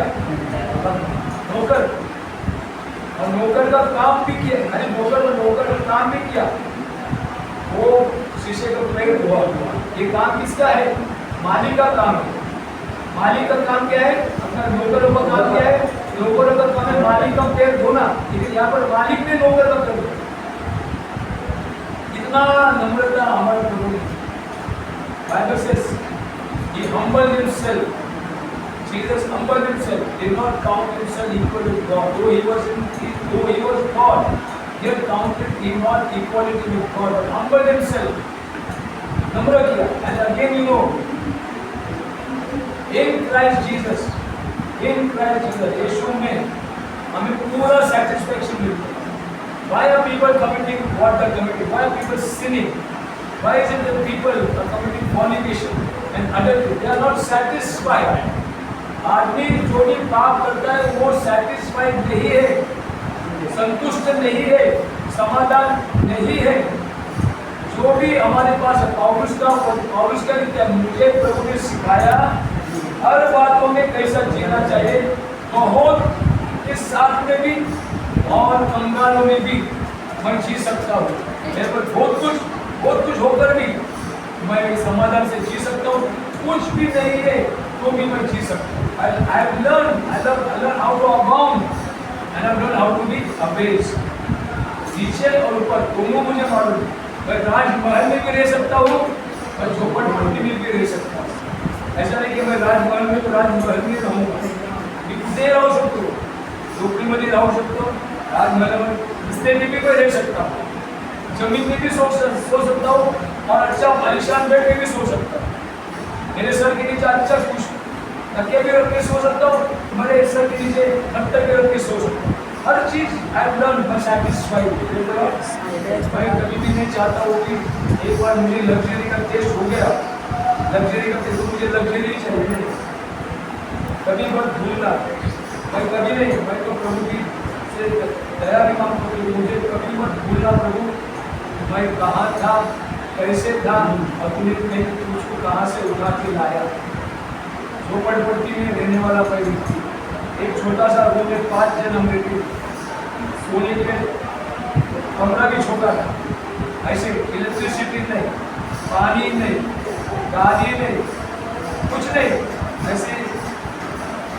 नौकर, और नौकर का काम भी किया, अरे नौकर का काम भी किया। वो शीशे का पैर धोआ हुआ, ये काम किसका है? मालिक का काम है। मालिक का काम क्या है? अपना नौकरों का काम क्या है? नौकरों का काम है मालिक का पैर धोना, लेकिन यहाँ पर मालिक ने नौकर का कर दिया। इतना नम्रता हमारे प्रभु ने। Bible says he humbled himself. Jesus humbled himself, did not count himself equal with God. Though he was God, yet counted him not equality with God, but humbled himself. नम्र किया। And again you know, in Christ Jesus, यीशु में हमें पूरा satisfaction मिलता है। Why are people committing what they are committing? Why are people sinning? Why is it that people are committing fornication and adultery? They are not satisfied. आदमी जो भी पाप करता है वो satisfied नहीं है, संतुष्ट नहीं है, समाधान नहीं है। जो भी हमारे पास पौलुस का क्या मुझे प्रभु ने सिखाया हर बातों में कैसा जीना चाहिए, बहुत के साथ में भी और कंगालों में भी मैं जी सकता हूँ। मेरे पर बहुत कुछ होकर भी मैं समाधान से जी सकता हूँ। कुछ भी नहीं है तो भी मैं जी सकता हूँ। I have learned how to abound and I have learned how to be abased. नीचे और ऊपर दोनों मुझे मालूम है। मैं राजमहल में भी रह सकता हूँ और झोपड़पट्टी में भी रह सकता हूँ। ऐसा नहीं कि मैं राजमहल में तो राजमहल में रहूँगा, कितने रह सकते हो, झोपड़ी में रह सकते हो, राजमहल में बिस्तर में भी मैं रह सकता हूँ, जमीन में भी सो सकता हूँ और अच्छा आलिशान बेड में भी सो सकता हूँ। मेरे सर के नीचे अच्छा कुछ तकिया भी रख के सो सकता हूँ, मेरे सर के नीचे दफ्तर भी रख के सो सकता हूँ। हर चीज I have learn but satisfied. मैं कभी भी नहीं चाहता हूँ कि एक बार मुझे लग्जरी का टेस्ट हो गया, लग्जरी का टेस्ट, मुझे लग्जरी चाहिए, कभी मत भूलना। मैं कभी नहीं, मैं तो प्रभु की से दया भी मांगता हूँ, मुझे कभी मत भूलना प्रभु, मैं कहाँ था, कैसे था, अपने मुझको कहाँ से उठा के लाया। झोपड़पट्टी में रहने वाला मैं व्यक्ति, एक छोटा सा रूम में 5 जन हम रहते, सोने के कमरा भी छोटा था, ऐसे इलेक्ट्रिसिटी नहीं, पानी नहीं, गाड़ी नहीं, कुछ नहीं, ऐसे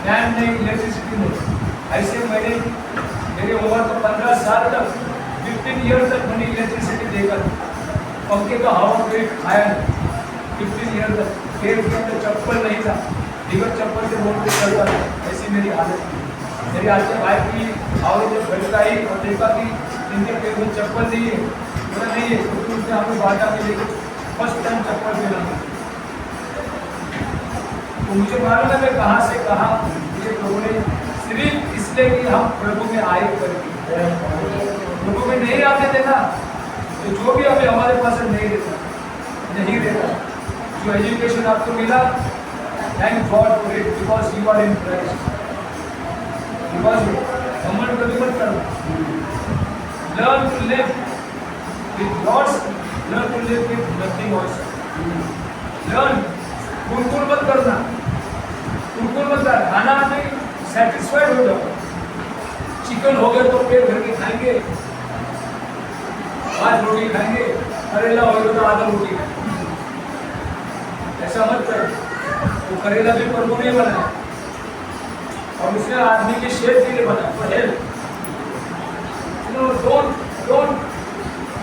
फैन नहीं, इलेक्ट्रिसिटी नहीं। ऐसे मेरे उम्र तो 15 साल तक, 15 ईयर तक मैंने इलेक्ट्रिसिटी देखा, पंखे का हवा कोई खाया नहीं। 15 ईयर तक पैर के अंदर चप्पल नहीं था, बिगर चप्पल से रोड पे चलता था, ऐसी मेरी हालत थी। मेरी आज के भाई की आवाज़ जब भटकाई और देखा कि इनके पैर में चप्पल नहीं है, बोला नहीं है, तो उसने हमें बाटा में लेकर फर्स्ट टाइम चप्पल पहना। तो मुझे मालूम है मैं कहाँ से कहाँ मुझे प्रभु ने, सिर्फ इसलिए कि हम प्रभु में आए करके, प्रभु में नहीं आते थे ना, तो जो भी अभी हमारे पास नहीं रहता। जो एजुकेशन आपको मिला, thank God for it, because you are in Christ. Because घमंड कभी मत करना, learn to live with lots, learn to live with nothing also. Learn, कुरकुर मत करना, खाना में सेटिस्फाइड हो जाओ। चिकन हो गया तो पेट भर के खाएंगे, 5 रोटी खाएंगे, करेला हो गया तो आधा रोटी खाएंगे, ऐसा मत करो। वो करेला भी प्रभु ने बनाया और उसने आदमी के शेप के लिए बनाया, फॉर हेल्थ। डोंट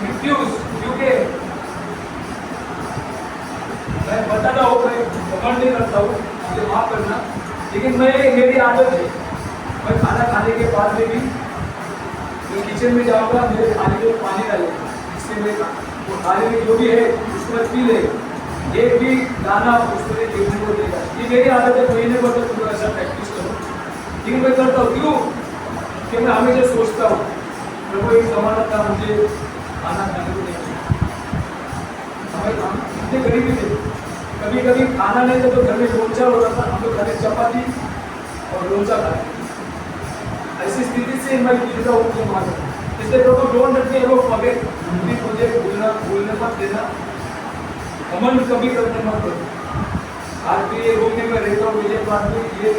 रिफ्यूज, क्योंकि मैं बताता हूँ, मैं घमंड नहीं करता हूँ, मुझे माफ करना, लेकिन मेरी आदत है, मैं खाना खाने के बाद में भी तो किचन में जाऊँगा, मेरे थाली में पानी डालेगा, इससे मेरे वो थाली में जो भी है उसको पी लेगा, एक भी दाना उसको देखने को देगा। ये मेरी आदत है, कोई नहीं बोलता तुम ऐसा प्रैक्टिस करो, लेकिन मैं करता हूँ। क्यों? कि मैं हमेशा सोचता हूँ प्रभु एक ज़माना था मुझे खाना खाने को नहीं, हमें इतने गरीबी थे, कभी कभी खाना नहीं था तो घर में लोचा होता था, हम लोग घर में चपाती और लोचा खाते। ऐसी स्थिति से मैं गुजरा हूँ, मुझे मालूम। इसलिए प्रभु don't let me ever forget, मुझे भूलने मत देना, घमंड कभी करने मत दो। आज भी ये रूम में मैं रहता हूँ विजय पार्क में, ये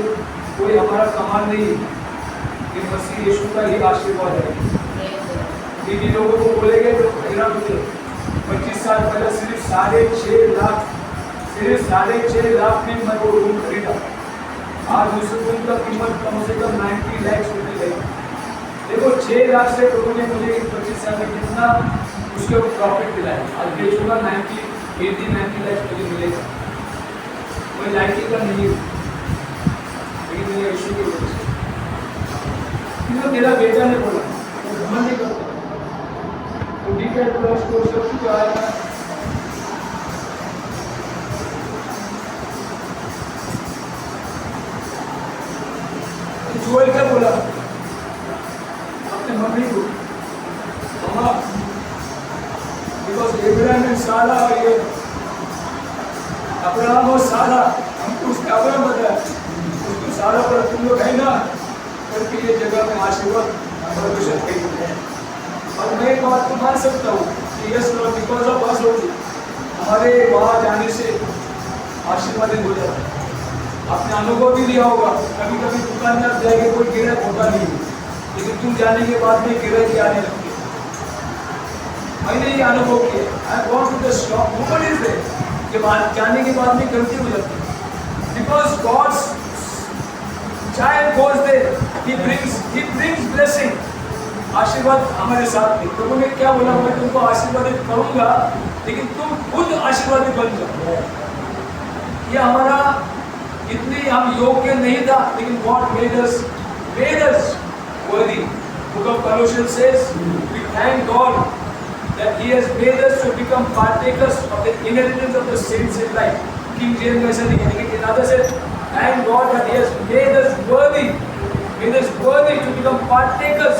कोई हमारा कमाल नहीं, ये मसीह यीशु का ही आशीर्वाद है। दीदी लोगों को बोलेंगे तो कहना मुझे 25 साल पहले सिर्फ 6.5 लाख में मैं वो रूम खरीदा। आज उस रूम का कीमत कम से कम 90 लाख रुपए गई। देखो 6 लाख से लोगों ने मुझे 25 साल में कितना उसके ऊपर प्रॉफिट मिला है। आज बेचूंगा 90 लाख मुझे मिलेगा। कोई लाइटिंग का नहीं है, लेकिन मेरे यीशु की वजह से। क्योंकि मेरा बेटा ने बोला वो घमंड नहीं करता, तो ठीक है प्लस को सब कुछ आएगा। जोएल क्या बोला अपने मम्मी को, मम्मा बिकॉज इब्राहिम एंड सारा और ये अब्राहम और सारा, हमको उसका अब्राहम बताया, उसको सारा पर तुम लोग है ना करके ये जगह में आशीर्वाद परमेश्वर कही है। और मैं एक बात को मान सकता हूँ कि yes Lord because of us हमारे वहाँ जाने से आशीर्वादित हो जाता है। आपने अनुभव भी लिया होगा, कभी कभी दुकान में आप जाएंगे कोई गिराक होता नहीं है, लेकिन तुम जाने के बाद में गिराकी आने लगती है। मैंने ये अनुभव किया, I got to the shop, nobody is there, के बाद जाने के बाद में गलती हो जाती है। Because God's child goes there, he brings blessing, आशीर्वाद हमारे साथ में। प्रभु ने क्या बोला, मैं तुमको आशीर्वादित करूंगा लेकिन तुम खुद आशीर्वादित बन जाओ। ये हमारा इतनी हम योग्य नहीं था, लेकिन God made us worthy. Book of Colossians says, we thank God that He has made us to become partakers of the inheritance of the saints in light. King James ऐसा नहीं है, लेकिन another says, thank God that He has made us worthy to become partakers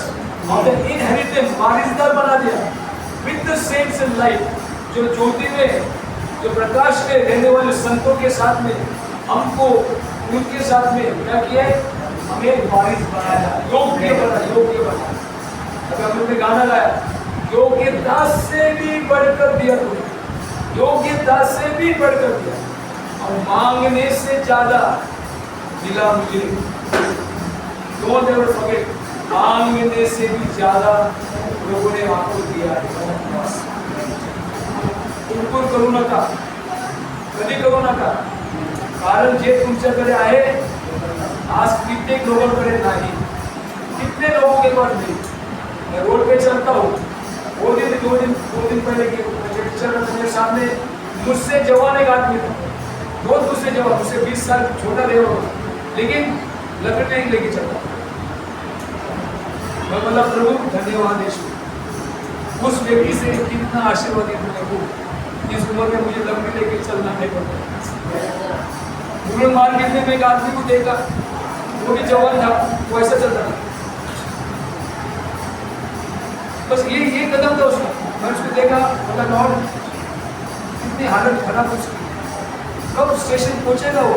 of the inheritance. वारिसदार बना दिया with the saints in light. जो ज्योति में, जो प्रकाश में रहने वाले संतों के साथ में, हमको उनके साथ में क्या किया है, हमें वारिस बनाया, योग्य बना। अभी हम लोग ने गाना गाया, योग्यता से भी बढ़कर दिया तुमने, योग्यता से भी बढ़कर दिया, और मांगने से ज्यादा मिला मुझे। डोंट एवर फॉरगेट, मांगने से भी ज्यादा लोगों ने आपको दिया है। करू नका, कधी करू नका, कारण जे तुमच्याकडे आहे आज कितने लोगोंकडे नाही, कितने लोगों के पास नहीं। मैं रोड पे चलता हूँ, दो दिन पहले के मेरे सामने मुझसे जवान एक आदमी था, बहुत मुझसे जवान, मुझसे 20 साल छोटा रहे होगा, लेकिन लकड़ी नहीं लेके चलता। मैं बोला प्रभु धन्यवाद यीशु, उस व्यक्ति से कितना आशीर्वादित हूँ। इस उम्र में मुझे लकड़ी लेके चलना नहीं पड़ता। मुगल मार्केट में मैं एक आदमी को देखा, वो भी जवान था, वो ऐसा चल रहा था, बस ये कदम था उसका। मैं उसको देखा, बोला लॉर्ड कितनी हालत खराब उसकी, कब स्टेशन पहुंचेगा वो,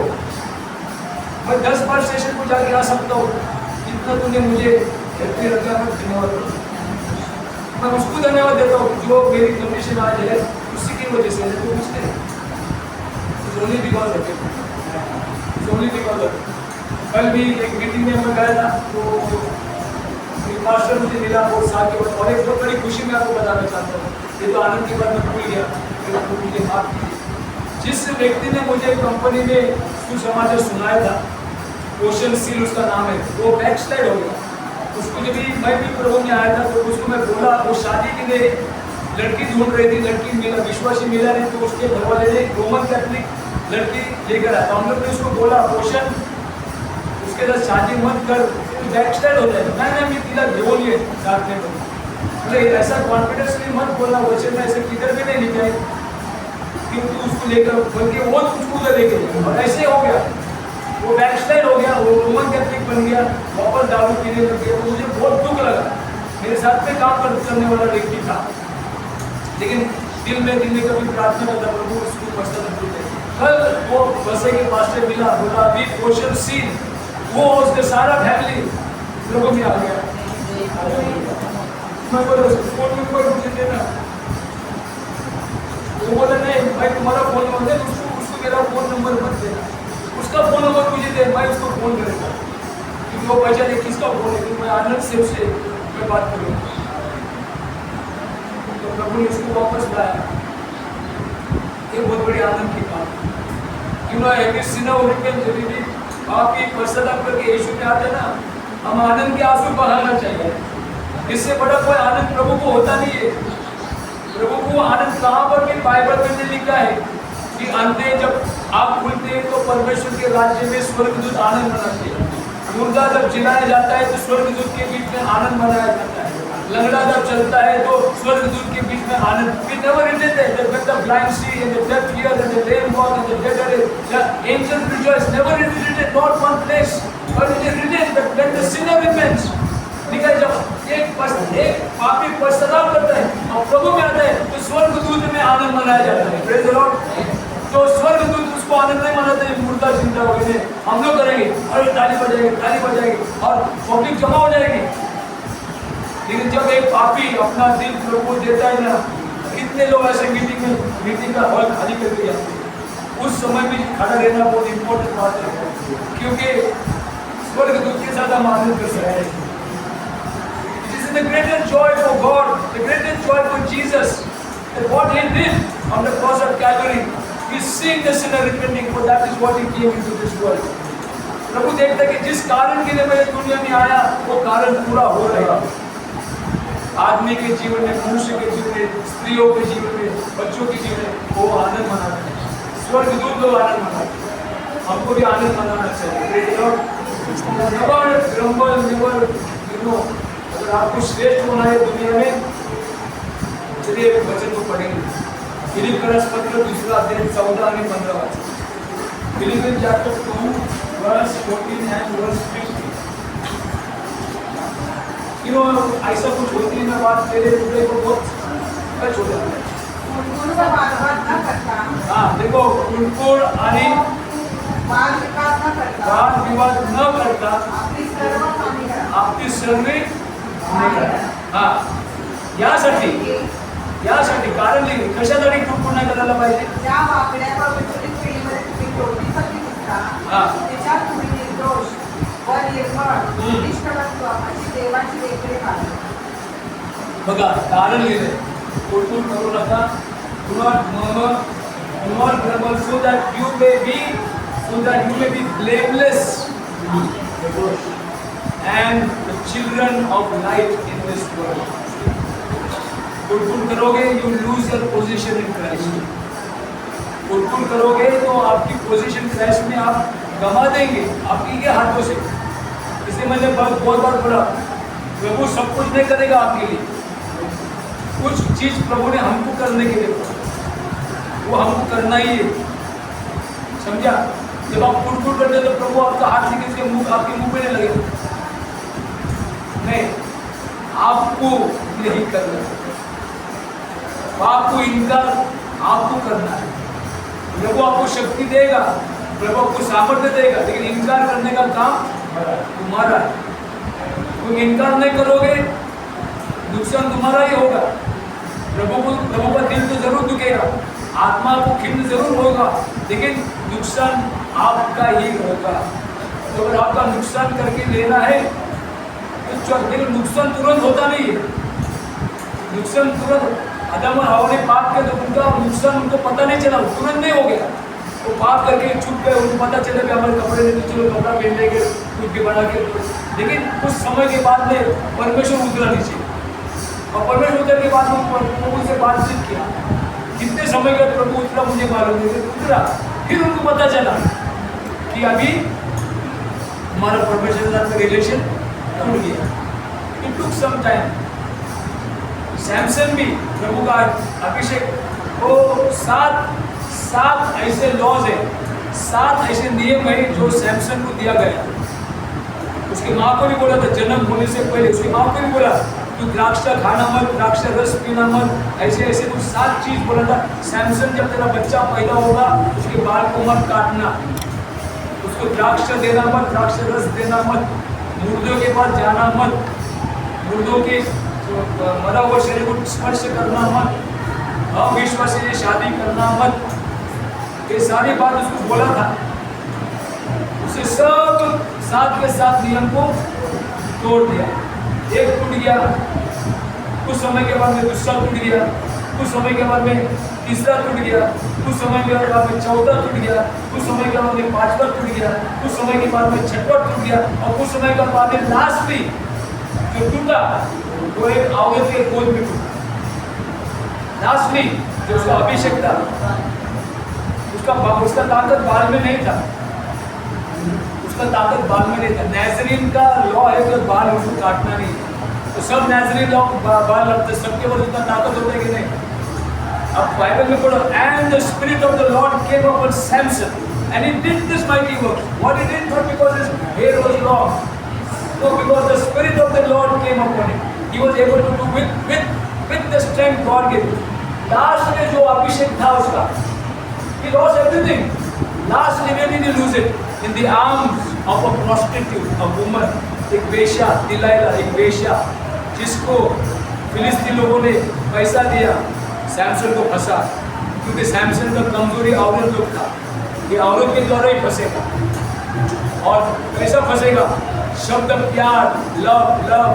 मैं 10 बार स्टेशन को जाके आ सकता हूँ, इतना तूने मुझे हेल्पी रखा, मैं धन्यवाद। मैं उसको धन्यवाद देता हूँ जो मेरी कंडीशन आज है उसी की वजह से, तो उसने only because of it, only because of. कल भी एक मीटिंग में मैं गया था, तो मास्टर मुझे मिला, वो साथ के और एक बहुत बड़ी खुशी मैं आपको बताना चाहता हूँ, ये तो आनंद की बात मैं भूल गया, मुझे माफ कीजिए। जिस व्यक्ति ने मुझे कंपनी में सुसमाचार सुनाया था, ओशन सील उसका नाम है, वो बैकस्लाइड हो गया। उसको जब मैं भी प्रभु में आया था, तो उसको मैं बोला, वो शादी के लिए लड़की ढूंढ रही थी, लड़की मिला, विश्वासी मिला नहीं, तो उसके घर वाले ने रोमन कैथोलिक लड़की लेकर आया। तो हम लोग ने उसको बोला, ओशन उसके साथ शादी मत कर, बैकस्लाइड हो जाएगा। मैं तिला घेऊन ये साथ में बोला, ऐसा कॉन्फिडेंसली मत बोलना, वचन में ऐसे किधर भी नहीं लिखा है कि तू उसको लेकर, बल्कि वो तुझको उधर लेके जाए। और ऐसे हो गया, वो बैकस्लाइड हो गया, वो रोमन कैथोलिक बन गया, वापस दारू पीने लग गया। तो मुझे बहुत दुख लगा, मेरे साथ में काम करने वाला व्यक्ति था, लेकिन दिल में कभी प्रार्थना करता, प्रभु उसको पसंद नहीं। कल वो बसे के पास से मिला, बोला अभी ओशन सीन, वो उसके सारा फैमिली लोगों में आ गया। मैं बोला फोन नंबर मुझे देना, वो बोला नहीं भाई तुम्हारा फोन नंबर दे, उसको मेरा मेरा फोन नंबर मत देना, उसका फोन नंबर मुझे दे, मैं उसको फोन करूँगा, क्योंकि वो पहचाने किसका फोन है, क्योंकि मैं आनंद से मैं बात करूँगा। तो प्रभु ने उसको वापस लाया। ये बहुत बड़ी आनंद की बात। You know, every sinner who repents, यदि भी पापी पश्चाताप करके यीशु के आते ना, हम आनंद के आंसू बहाना चाहिए। इससे बड़ा कोई आनंद प्रभु को होता नहीं है। प्रभु को आनंद कहाँ पर भी बाइबल में लिखा है कि अंत में जब आप खुलते हैं तो परमेश्वर के राज्य में स्वर्गदूत आनंद मनाते हैं। मुर्दा जब जिलाया जाता है तो स्वर्गदूत के बीच में आनंद मनाया जाता है। लंगड़ा जब चलता है तो स्वर्गदूत के बीच में आनंद। We never written that when the blind see and the deaf hear and the lame walk and the dead are the angels rejoice. Never written, not one place, but it is written that when the sinner repents, निकल जब एक पापी पश्चाताप करता है और प्रभु में आता है तो स्वर्गदूत में आनंद मनाया जाता है। Praise the Lord. तो स्वर्गदूत उसको आनंद नहीं मनाते, मुर्दा जिंदा हो गए, हम लोग करेंगे और ताली बजाएंगे और पब्लिक जमा हो जाएगी। लेकिन जब एक पापी अपना दिल प्रभु देता है ना, कितने लोग ऐसे मीटिंग का हॉल खाली करके जाते हैं। उस समय भी खड़ा रहना बहुत इंपॉर्टेंट बात है, क्योंकि स्वर्गदूत के साथ हम आनंद कर सकते हैं। It is the greatest joy for God, the greatest joy for Jesus, that what He did on the cross of Calvary, He seeing the sinner repenting, for that is what He came into this world. प्रभु देखता है कि जिस कारण के लिए मैं इस दुनिया में आया, वो कारण पूरा हो रहा है। आदमी के जीवन में, मनुष्य के जीवन में, स्त्रियों के जीवन में, बच्चों के जीवन में वो आनंद मनाते हैं। स्वर्गदूत लोग आनंद मनाते हैं, हमको भी आनंद मनाना चाहिए। Never grumble, never, you know, अगर आपको श्रेष्ठ होना है दुनिया में, चलिए एक वचन को पढ़ेंगे। फिलिपियंस पत्र 2 अध्याय 14 और 15। Philippians chapter 2 verse 14 and verse 15। You know, ऐसा कुछ होती है ना बात, मेरे हृदय को बहुत टच हो जाता है। हाँ, देखो, कुड़कुड़ आणि वाद विवाद न करता आपली सर्व हाँ यासाठी कारण लिहिली, कशासाठी कुड़कुड़ नाही करायला पाहिजे? बघा, कारण लिहिले, कुड़कुड़ करू नका, do not murmur, do not grumble, so that you may be blameless and the children of light in this world. कुड़कुड़ करोगे, you lose your position in Christ. कुड़कुड़ करोगे तो आपकी पोजीशन क्राइस्ट में आप गंवा देंगे, आपकी के हाथों से। इसलिए मैंने बहुत बार बोला, प्रभु सब कुछ नहीं करेगा आपके लिए, कुछ चीज प्रभु ने हमको करने के लिए बोला, वो हमको करना ही है, समझा? जब आप कुड़कुड़ करते तो प्रभु आपका हाथ लेके उसके मुंह, आपके मुंह पे नहीं लगेगा, नहीं, आपको नहीं करना, आपको इनकार आपको करना है। प्रभु आपको शक्ति देगा, प्रभु आपको सामर्थ्य देगा, लेकिन इनकार करने का काम तुम्हारा है। तुम इनकार नहीं करोगे, नुकसान तुम्हारा ही होगा। प्रभु का दिल तो जरूर दुखेगा, आत्मा को खिन्न जरूर होगा, लेकिन नुकसान आपका ही होगा। तो अगर आपका नुकसान करके लेना है तो लेकिन नुकसान तुरंत होता नहीं है। नुकसान तुरंत, आदम और हवा ने पाप किया तो उनका नुकसान उनको पता नहीं चला, तुरंत नहीं हो गया। वो पाप करके छुप गए, उनको पता चला कि हमारे कपड़े नहीं, चलो कपड़ा पहन लेंगे कुछ भी बना के, लेकिन कुछ समय के बाद में परमेश्वर उतरा नीचे, और परमेश्वर उतर के बाद में प्रभु से बातचीत किया। कितने समय का प्रभु उतरा मुझे मालूम नहीं, उतरा, फिर उनको पता चला कि अभी हमारा परमेश्वर के साथ रिलेशन टूट गया। It took some time. Samson भी प्रभु का अभिषेक, वो सात ऐसे लॉज है, 7 ऐसे नियम है जो सैमसन को दिया गया। उसकी माँ को भी बोला था, जन्म होने से पहले उसकी माँ को भी बोला, तू द्राक्ष खाना मत, द्राक्ष रस पीना मत, ऐसे कुछ 7 चीज बोला था। सैमसन जब तेरा बच्चा पैदा होगा उसके बाल को मत काटना, उसको द्राक्ष देना मत, द्राक्ष रस देना मत, मुर्दों के पास जाना मत, मुर्दों के मरा हुआ शरीर को स्पर्श करना मत, अविश्वासी से शादी करना मत, ये सारी बात उसको बोला था, उसे सब साथ के साथ नियम को तोड़ दिया। एक टूट गया, कुछ समय के बाद में दूसरा टूट गया, कुछ समय के बाद में तीसरा टूट गया, कुछ समय के बाद में चौथा टूट गया, कुछ समय के बाद में पांचवा टूट गया, कुछ समय के बाद में छठवा टूट गया, और कुछ समय के बाद में लास्टली जो टूटा वो एक औरत के गोद में टूटा। लास्टली जो उसका अभिषेक था, उसका ताकत बाल में नहीं था, उसका ताकत बाल में नहीं था। नाज़रीन का लॉ है कि बाल उसको काटना नहीं है, तो सब नाज़रीन लॉ बाल लगते, सबके पास उतना ताकत होता है कि नहीं? अब बाइबल में पढ़ो, and the spirit of the Lord came upon Samson and he did this mighty work. What he did not because his hair was long, no, because the spirit of the Lord came upon him. He was able to do with the strength God gave him. Last में जो अभिषेक था उसका, he lost everything. Lastly, where did he lose it? In the arms of a prostitute, a woman, एक वेश्या, दिलाइला, एक वेश्या, जिसको फिलिस्ती लोगों ने पैसा दिया सैमसन को फंसा, क्योंकि सैमसन का कमजोरी औरत लोग था, ये औरत के द्वारा ही फंसेगा। और कैसा फंसेगा? शब्द प्यार, love, love.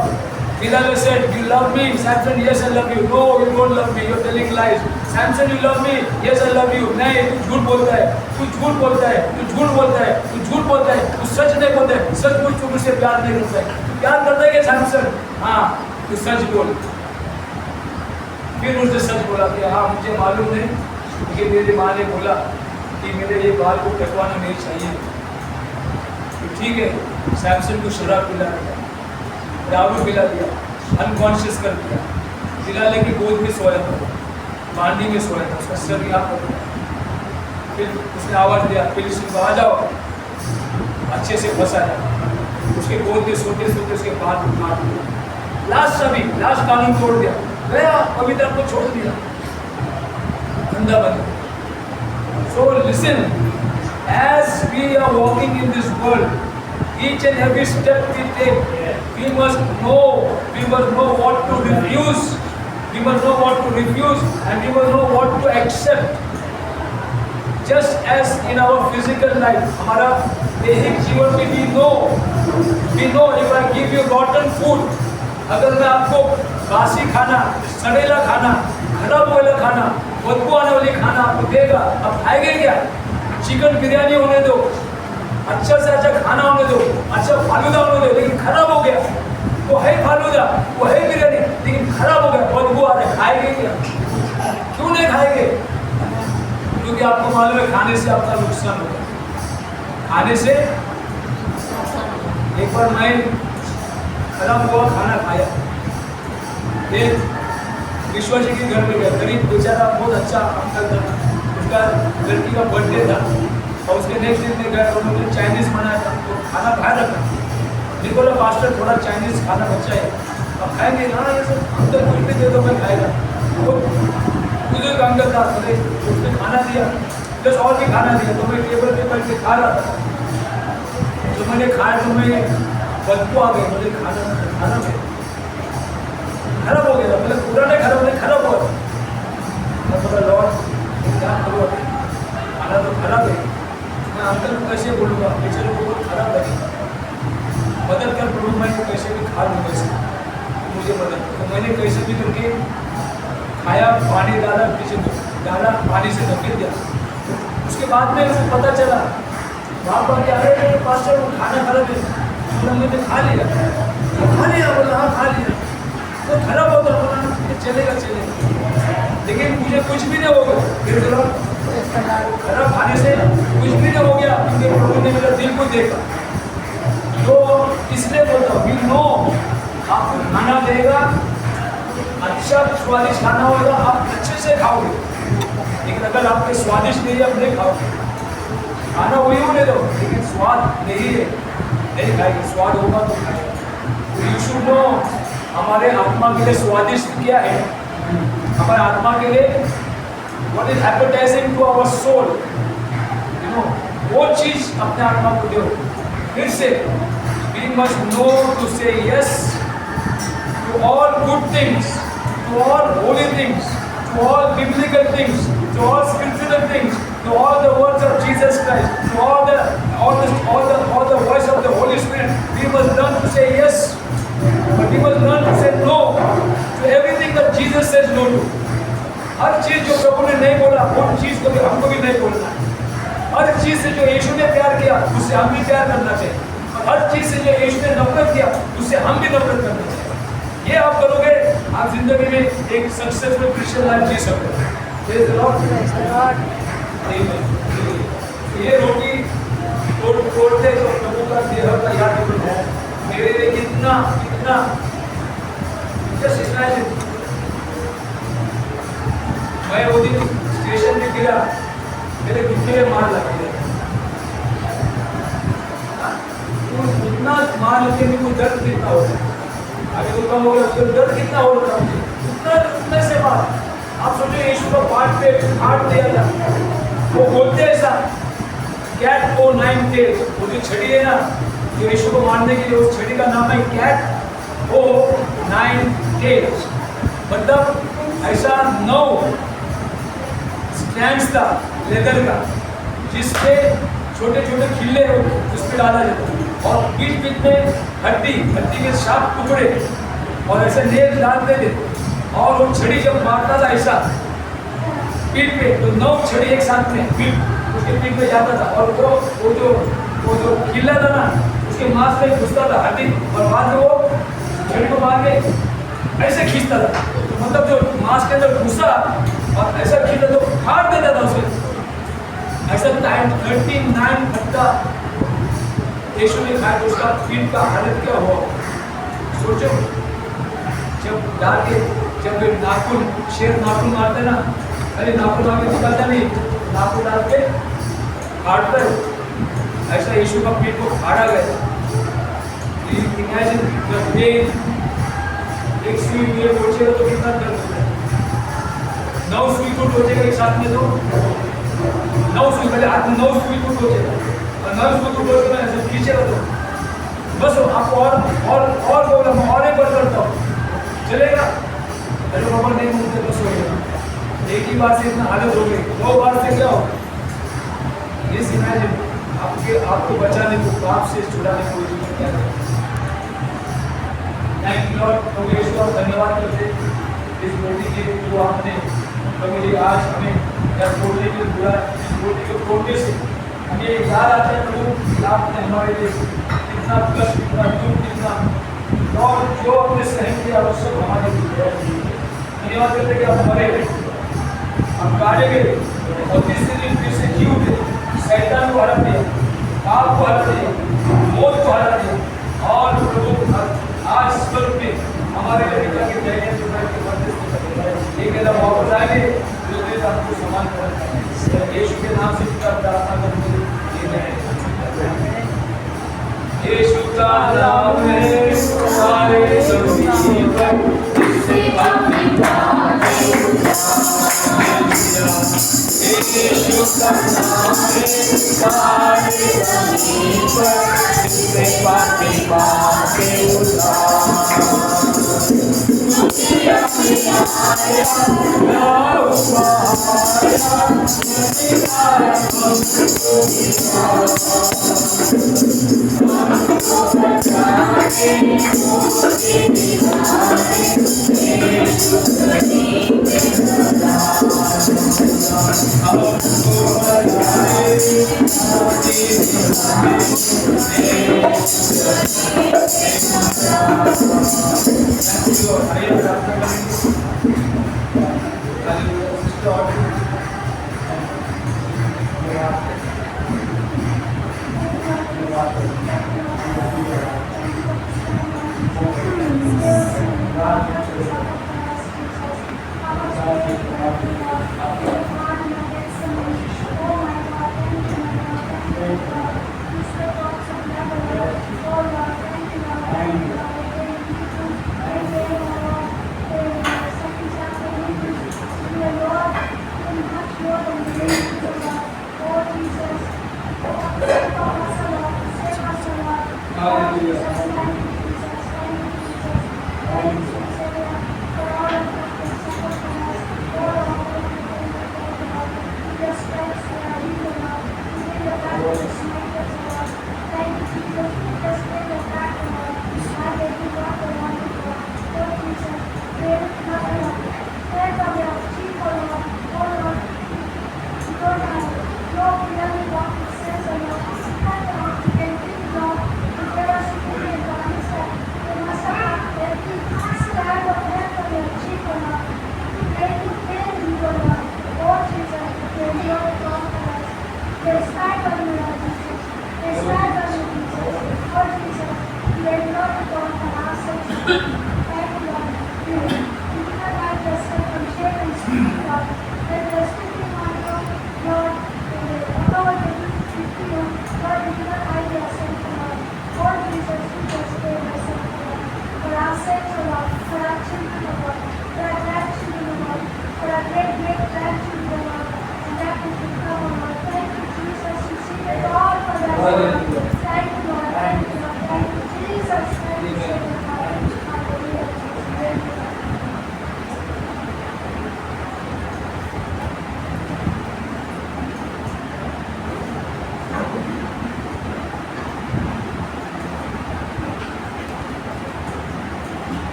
Delilah said, "You love me, Samson? Yes, I love you." No, you don't love me. You're telling lies. Samson, you love me? Yes, I love you. नहीं, तू झूठ बोलता है, तू झूठ बोलता है, तू झूठ बोलता है, तू झूठ बोलता है, तू सच नहीं बोलता है, सच बोल, तू मुझसे प्यार नहीं करता है। तू प्यार करता है क्या सैमसन? हाँ, तू सच बोल। फिर उसने सच बोला कि हाँ, मुझे मालूम है कि मेरी माँ ने बोला कि मेरे ये बाल को कटवाना नहीं चाहिए। तो ठीक है, सैमसन को शराब पिला दिया, दारू पिला दिया, अनकॉन्शियस कर दिया, दिलाले की गोद में सोया था, मांडी में सोया था, उसका सर यहाँ पर था। फिर उसने आवाज़ दिया, फिलिस्तीन को आ जाओ, अच्छे से फंसाया, उसके गोद में सोते सोते उसके बाल काट दिया। लास्ट कानून तोड़ दिया, गया पवित्र को छोड़ दिया, धंधा बन गया। So listen, as we are walking in this world, each and every step we take, we must know what to refuse, we must know what to refuse, and we must know what to accept. Just as in our physical life, हमारा दैहिक जीवन में we know if I give you rotten food, अगर मैं आपको बासी खाना, सड़ेला खाना, खराब वाला खाना, बदबू आने वाली खाना आपको देगा, आप खाएंगे क्या? चिकन बिरयानी होने दो, अच्छा से अच्छा खाना होने दो, अच्छा फालूदा होने दो, लेकिन खराब हो गया, वो है फालूदा, वो है बिरयानी, लेकिन खराब हो गया, बदबू आ रहा, खाएंगे क्या? क्यों नहीं खाएंगे? क्योंकि आपको मालूम है खाने से आपका नुकसान होगा। खाने से, एक बार मैं खराब हुआ खाना खाया, एक विश्वासी के घर में गया, गरीब बेचारा बहुत अच्छा अंकल था, उसका लड़की का बर्थडे था, और उसके नेक्स्ट दिन में गया, उन्होंने चाइनीज़ बनाया था, तो खाना बाहर रखा, मेरे बोला पास्टर थोड़ा चाइनीज़ खाना बचा है, अब खाएंगे? हाँ, ये सब अंकल कुछ भी दे दो, मैं खाएगा। तो बुजुर्ग अंकल था, उसने खाना दिया, प्लस और भी खाना दिया, तो मैं टेबल पे बैठ के खा रहा था, तो मैंने खाया, तो मैं बदबू आ गई, मुझे खाना खराब हो गया, मतलब पूरा नहीं खराब, नहीं खराब हुआ। मैं बोला लॉर्ड क्या करूँ, खाना तो खराब है, मैं अंकल को कैसे बोलूँगा, बेचारे को बहुत खराब लगेगा, मदद कर प्रभु, मैं तो कैसे भी खा लूँगा इसे, मुझे मदद। तो मैंने कैसे भी करके खाया, पानी डाला, पानी से ढक दिया। उसके बाद में उसको पता चला, वहाँ पर क्या है, पास्टर वो खाना खराब है, मैंने खा लिया, बोला हाँ खा लिया, तो खराब होता, बोला चलेगा, लेकिन मुझे कुछ भी नहीं होगा, फिर खराब खाने से कुछ भी नहीं हो गया, क्योंकि प्रभु ने मेरा दिल को देखा। तो इसलिए बोलता हूँ, वी नो आपको खाना देगा, अच्छा स्वादिष्ट खाना होगा, आप अच्छे से खाओगे, लेकिन अगर आपके स्वादिष्ट नहीं है, आप नहीं खाओगे। खाना वही होने दो, लेकिन स्वाद नहीं है, नहीं खाएंगे, स्वाद होगा तो खाएगा। यू शुड नो हमारे आत्मा के लिए स्वादिष्ट क्या है, हमारे आत्मा के लिए what is appetising to our soul, you know, वो चीज अपने आत्मा को दो। फिर से we must know to say yes to all good things, to all holy things, to all biblical things, to all scriptural things, to all the words of Jesus Christ, to all the voice of the Holy Spirit. We must learn to say yes, but we must learn to say no to everything that Jesus says no to. हर चीज जो प्रभु ने नहीं बोला, वो चीज को भी हमको भी नहीं बोलना है। हर चीज से जो यीशु ने प्यार किया, उससे हम भी प्यार करना चाहिए। और हर चीज से जो यीशु ने नफरत किया, उससे हम भी नफरत करना चाहिए। ये आप करोगे, आप जिंदगी में एक सक्सेसफुल क्रिश्चियन लाइफ जी सकते हो। Praise the Lord. ये रोटी तोड़ते तो प्रभु का देह का याद है। मेरे लिए कितना जस्ट इमेजिन, मैं वो दिन स्टेशन में गिरा, मेरे घुटने में मार लग गया। उतना मार लगने में कोई दर्द कितना होता है? अभी तो कम हो गया, उसका दर्द कितना हो रहा है? उतना से मार। आप सोचिए, यीशु का हाथ दिया था, वो बोलते ऐसा, कैट को 9 टेल्स, वो जो छड़ी है ना, जो यीशु को मारने के लिए, उस छड़ी का नाम है कैट को 9 टेल्स। मतलब ऐसा 9 स्ट्रैंड्स था लेदर का, जिसपे छोटे छोटे खिल्ले उस पर डाला जाता, और बीच बीच में हड्डी के शार्प टुकड़े, और ऐसे नेल डालते थे। और वो छड़ी जब मारता था ऐसा पीठ पे, तो 9 छड़ी एक साथ में उसके पीठ में जाता था, और वो जो खिल्ला था ना, उसके मांस में घुसता था हड्डी, और बाद में वो छड़ी को मार के ऐसे खींचता था। तो मतलब जो मांस के अंदर घुसा और ऐसा खींचा तो फाड़ देता था उसे। ऐसा टाइम 39 घंटा यीशु ने खाया, तो उसका पीठ का हालत क्या हुआ? सोचो, जब डाल के, जब नाखून, शेर नाखून मारते ना, अरे नाखून आगे निकालता नहीं, नाखून डाल के काटता है, ऐसा यीशु का पेट को फाड़ा गया। इमेजिन द पेन, एक सुई में टोचेगा तो कितना दर्द होता है। 9 सुई को टोचेगा एक साथ में, तो 9 सुई, पहले हाथ में 9 सुई को टोचेगा, और 9 सुई को टोचेगा ऐसे खींचेगा तो बस आपको और प्रॉब्लम, और एक बार करता हूँ चलेगा। अरे बाबा नहीं मुझसे बस हो गया, एक ही बार से इतना हालत हो गई, 2 बार से क्या हो? ये इमेजिन आपको बचाने को, पाप से छुड़ाने को क्या है? थैंक यू लॉर्ड, प्रभु यीशु का धन्यवाद करते इस रोटी के जो आपने प्रभु जी आज हमें तोड़ने के लिए बुला, इस रोटी को तोड़ने से हमें याद आता है प्रभु, आपने हमारे लिए कितना कष्ट, कितना दुख, कितना और जो आपने सहन किया वो सब हमारे लिए धन्यवाद करते कि आप मरे, आप गाड़े गए, और तीसरे दिन फिर से जी उठे, शैतान को हरा दिया, पाप को हरा दिया, मौत को हरा दिया, और प्रभु आज स्वर्ग में हमारे पिता के जय वापस आएंगे, जो देश आपको समान कर यीशु के नाम से प्रार्थना करते हैं। यीशु का नाम है सारे सभी पर, जिससे पापी यीशु का नाम है सारे सभी पर, जिससे पापी पाके उद्धार।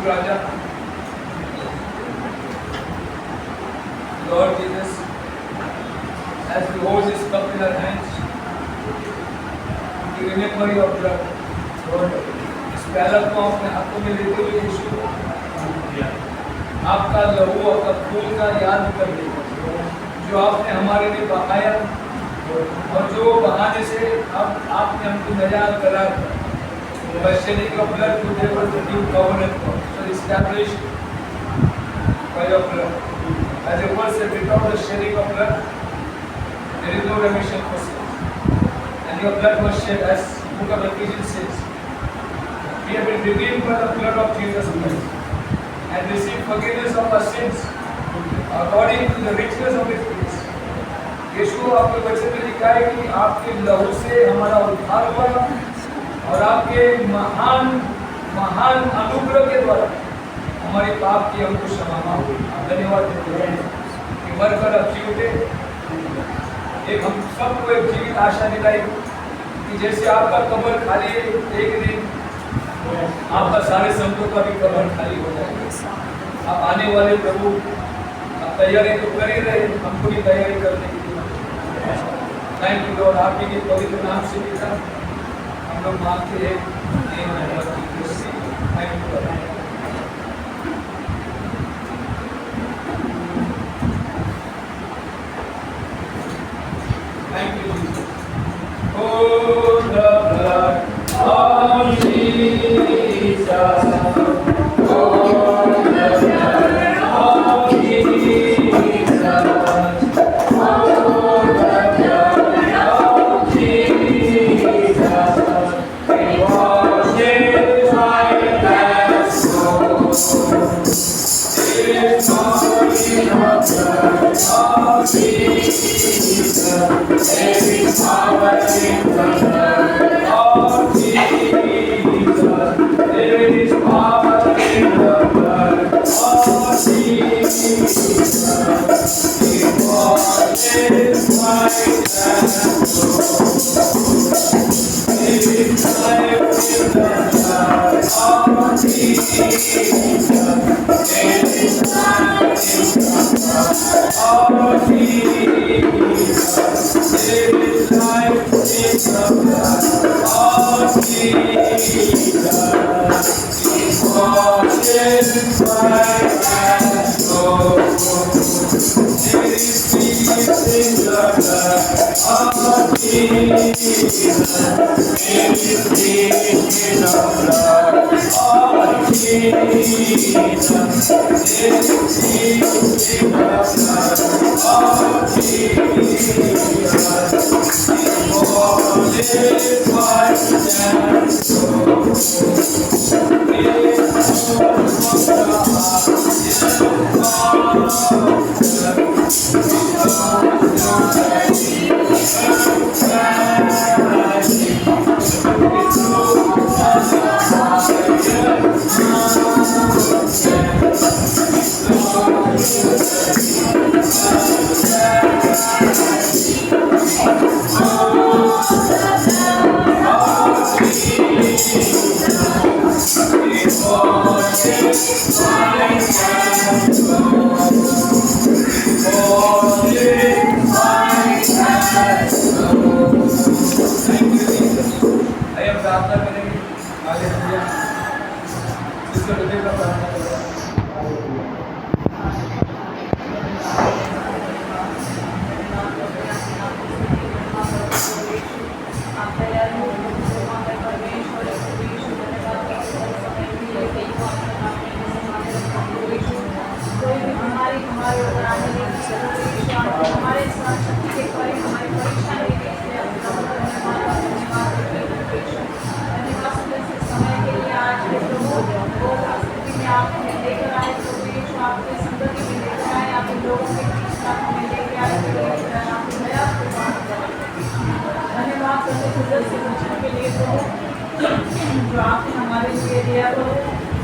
Raja, Lord Jesus, as we hold this cup in our hands, we remember your blood. Lord, इस प्याला को अपने हाथों में लेते हुए यीशु आपका लहू आपका खून का याद कर ले, जो आपने हमारे लिए बहाया और जो बहाने से आपने हमको नया करार by shedding your blood to give us the new covenant, so established by your blood. As your word said, without the shedding of blood, there is no remission for sins. And your blood was shed, as Book of Ephesians says. We have been redeemed by the blood of Jesus Christ and received forgiveness of our sins according to the richness of His grace. यीशु आपके वचन में लिखा है कि आपके लहू से हमारा उद्धार हुआ और आपके महान महान अनुग्रह के द्वारा हमारे पाप की हमको क्षमा हुई। धन्यवाद देते हैं कि मरकर अब जी उठे, एक हम सबको एक जीवित आशा दिलाई कि जैसे आपका कब्र खाली है, एक दिन आपका सारे संतों का भी कब्र खाली हो जाएगा। आप आने वाले प्रभु, आप तैयारी तो कर ही रहे, हमको भी तैयारी करने की थैंक यू लॉर्ड, आप ही के पवित्र नाम से पिता हम लोग मांगते हैं। Thank you Lord. Thank you, Jesus. Oh, the blood of Jesus. Oh, the blood of Jesus. Oh, the blood of Jesus. It washes my past soul. It's only the blood of Jesus. There is power in the blood of Jesus. There is power in the blood of Jesus. It washes my past soul. There is life in the blood of Jesus. There is life in the blood of Jesus. There is life in the blood of Jesus. It washes my past soul. There is peace in the blood of Jesus. There is peace in the blood of Jesus. There is peace in the blood of Jesus. My God. आइए हम प्रार्थना करेंगे। Hallelujah. इसके हृदय का प्रार्थना करें। कोई भी बीमारी हमारे ऊपर आने नहीं चाहिए। हमारे साथ शक्ति के परे हमारी परीक्षा नहीं देखते। समय के लिए आज के प्रभु वो स्थिति में आप हमें लेकर आए, प्रभु यीशु आपके संगति में लेकर आए, आपके लोगों के बीच आप हमें लेकर आए, आपकी दया को धन्यवाद करते हुए से वचन के लिए प्रभु जो आपने हमारे लिए दिया प्रभु।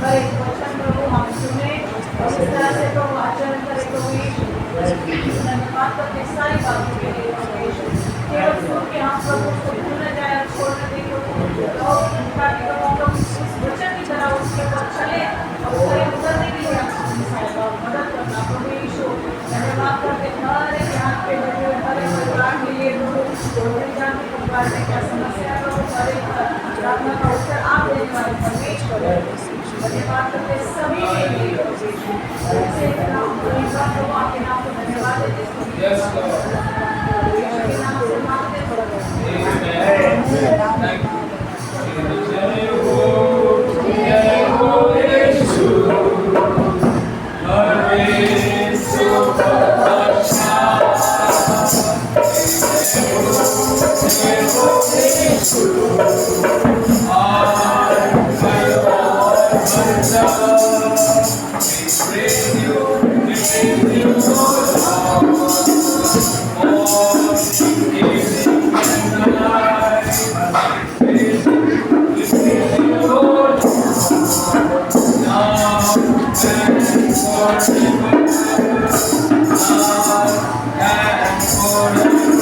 हर एक वचन प्रभु हम सुने और इस तरह से प्रभु आचरण करे प्रभु यीशु। धन्यवाद करते सारी बातों के लिए प्रभु यीशु। केवल सुन के हम प्रभु को भूल न जाए और छोड़ न दे प्रभु। और ताकि प्रभु हम लोग उस वचन की तरह उसके ऊपर चले और उसके उतरने के लिए आपसे मदद करना प्रभु यीशु। धन्यवाद करते हर एक यहाँ पे लगे हुए हर एक परिवार के लिए प्रभु जान के परिवार में क्या समस्या है प्रभु हर एक प्रार्थना का उत्तर आप देने वाले परमेश्वर है। धन्यवाद करते सभी के लिए ऐसे नाम प्रभु आपके नाम को धन्यवाद देते Yes, Lord. के नाम से मांगते प्रभु। Thank you. जय हो यीशु, हर यीशु अच्छा। जय हो यीशु।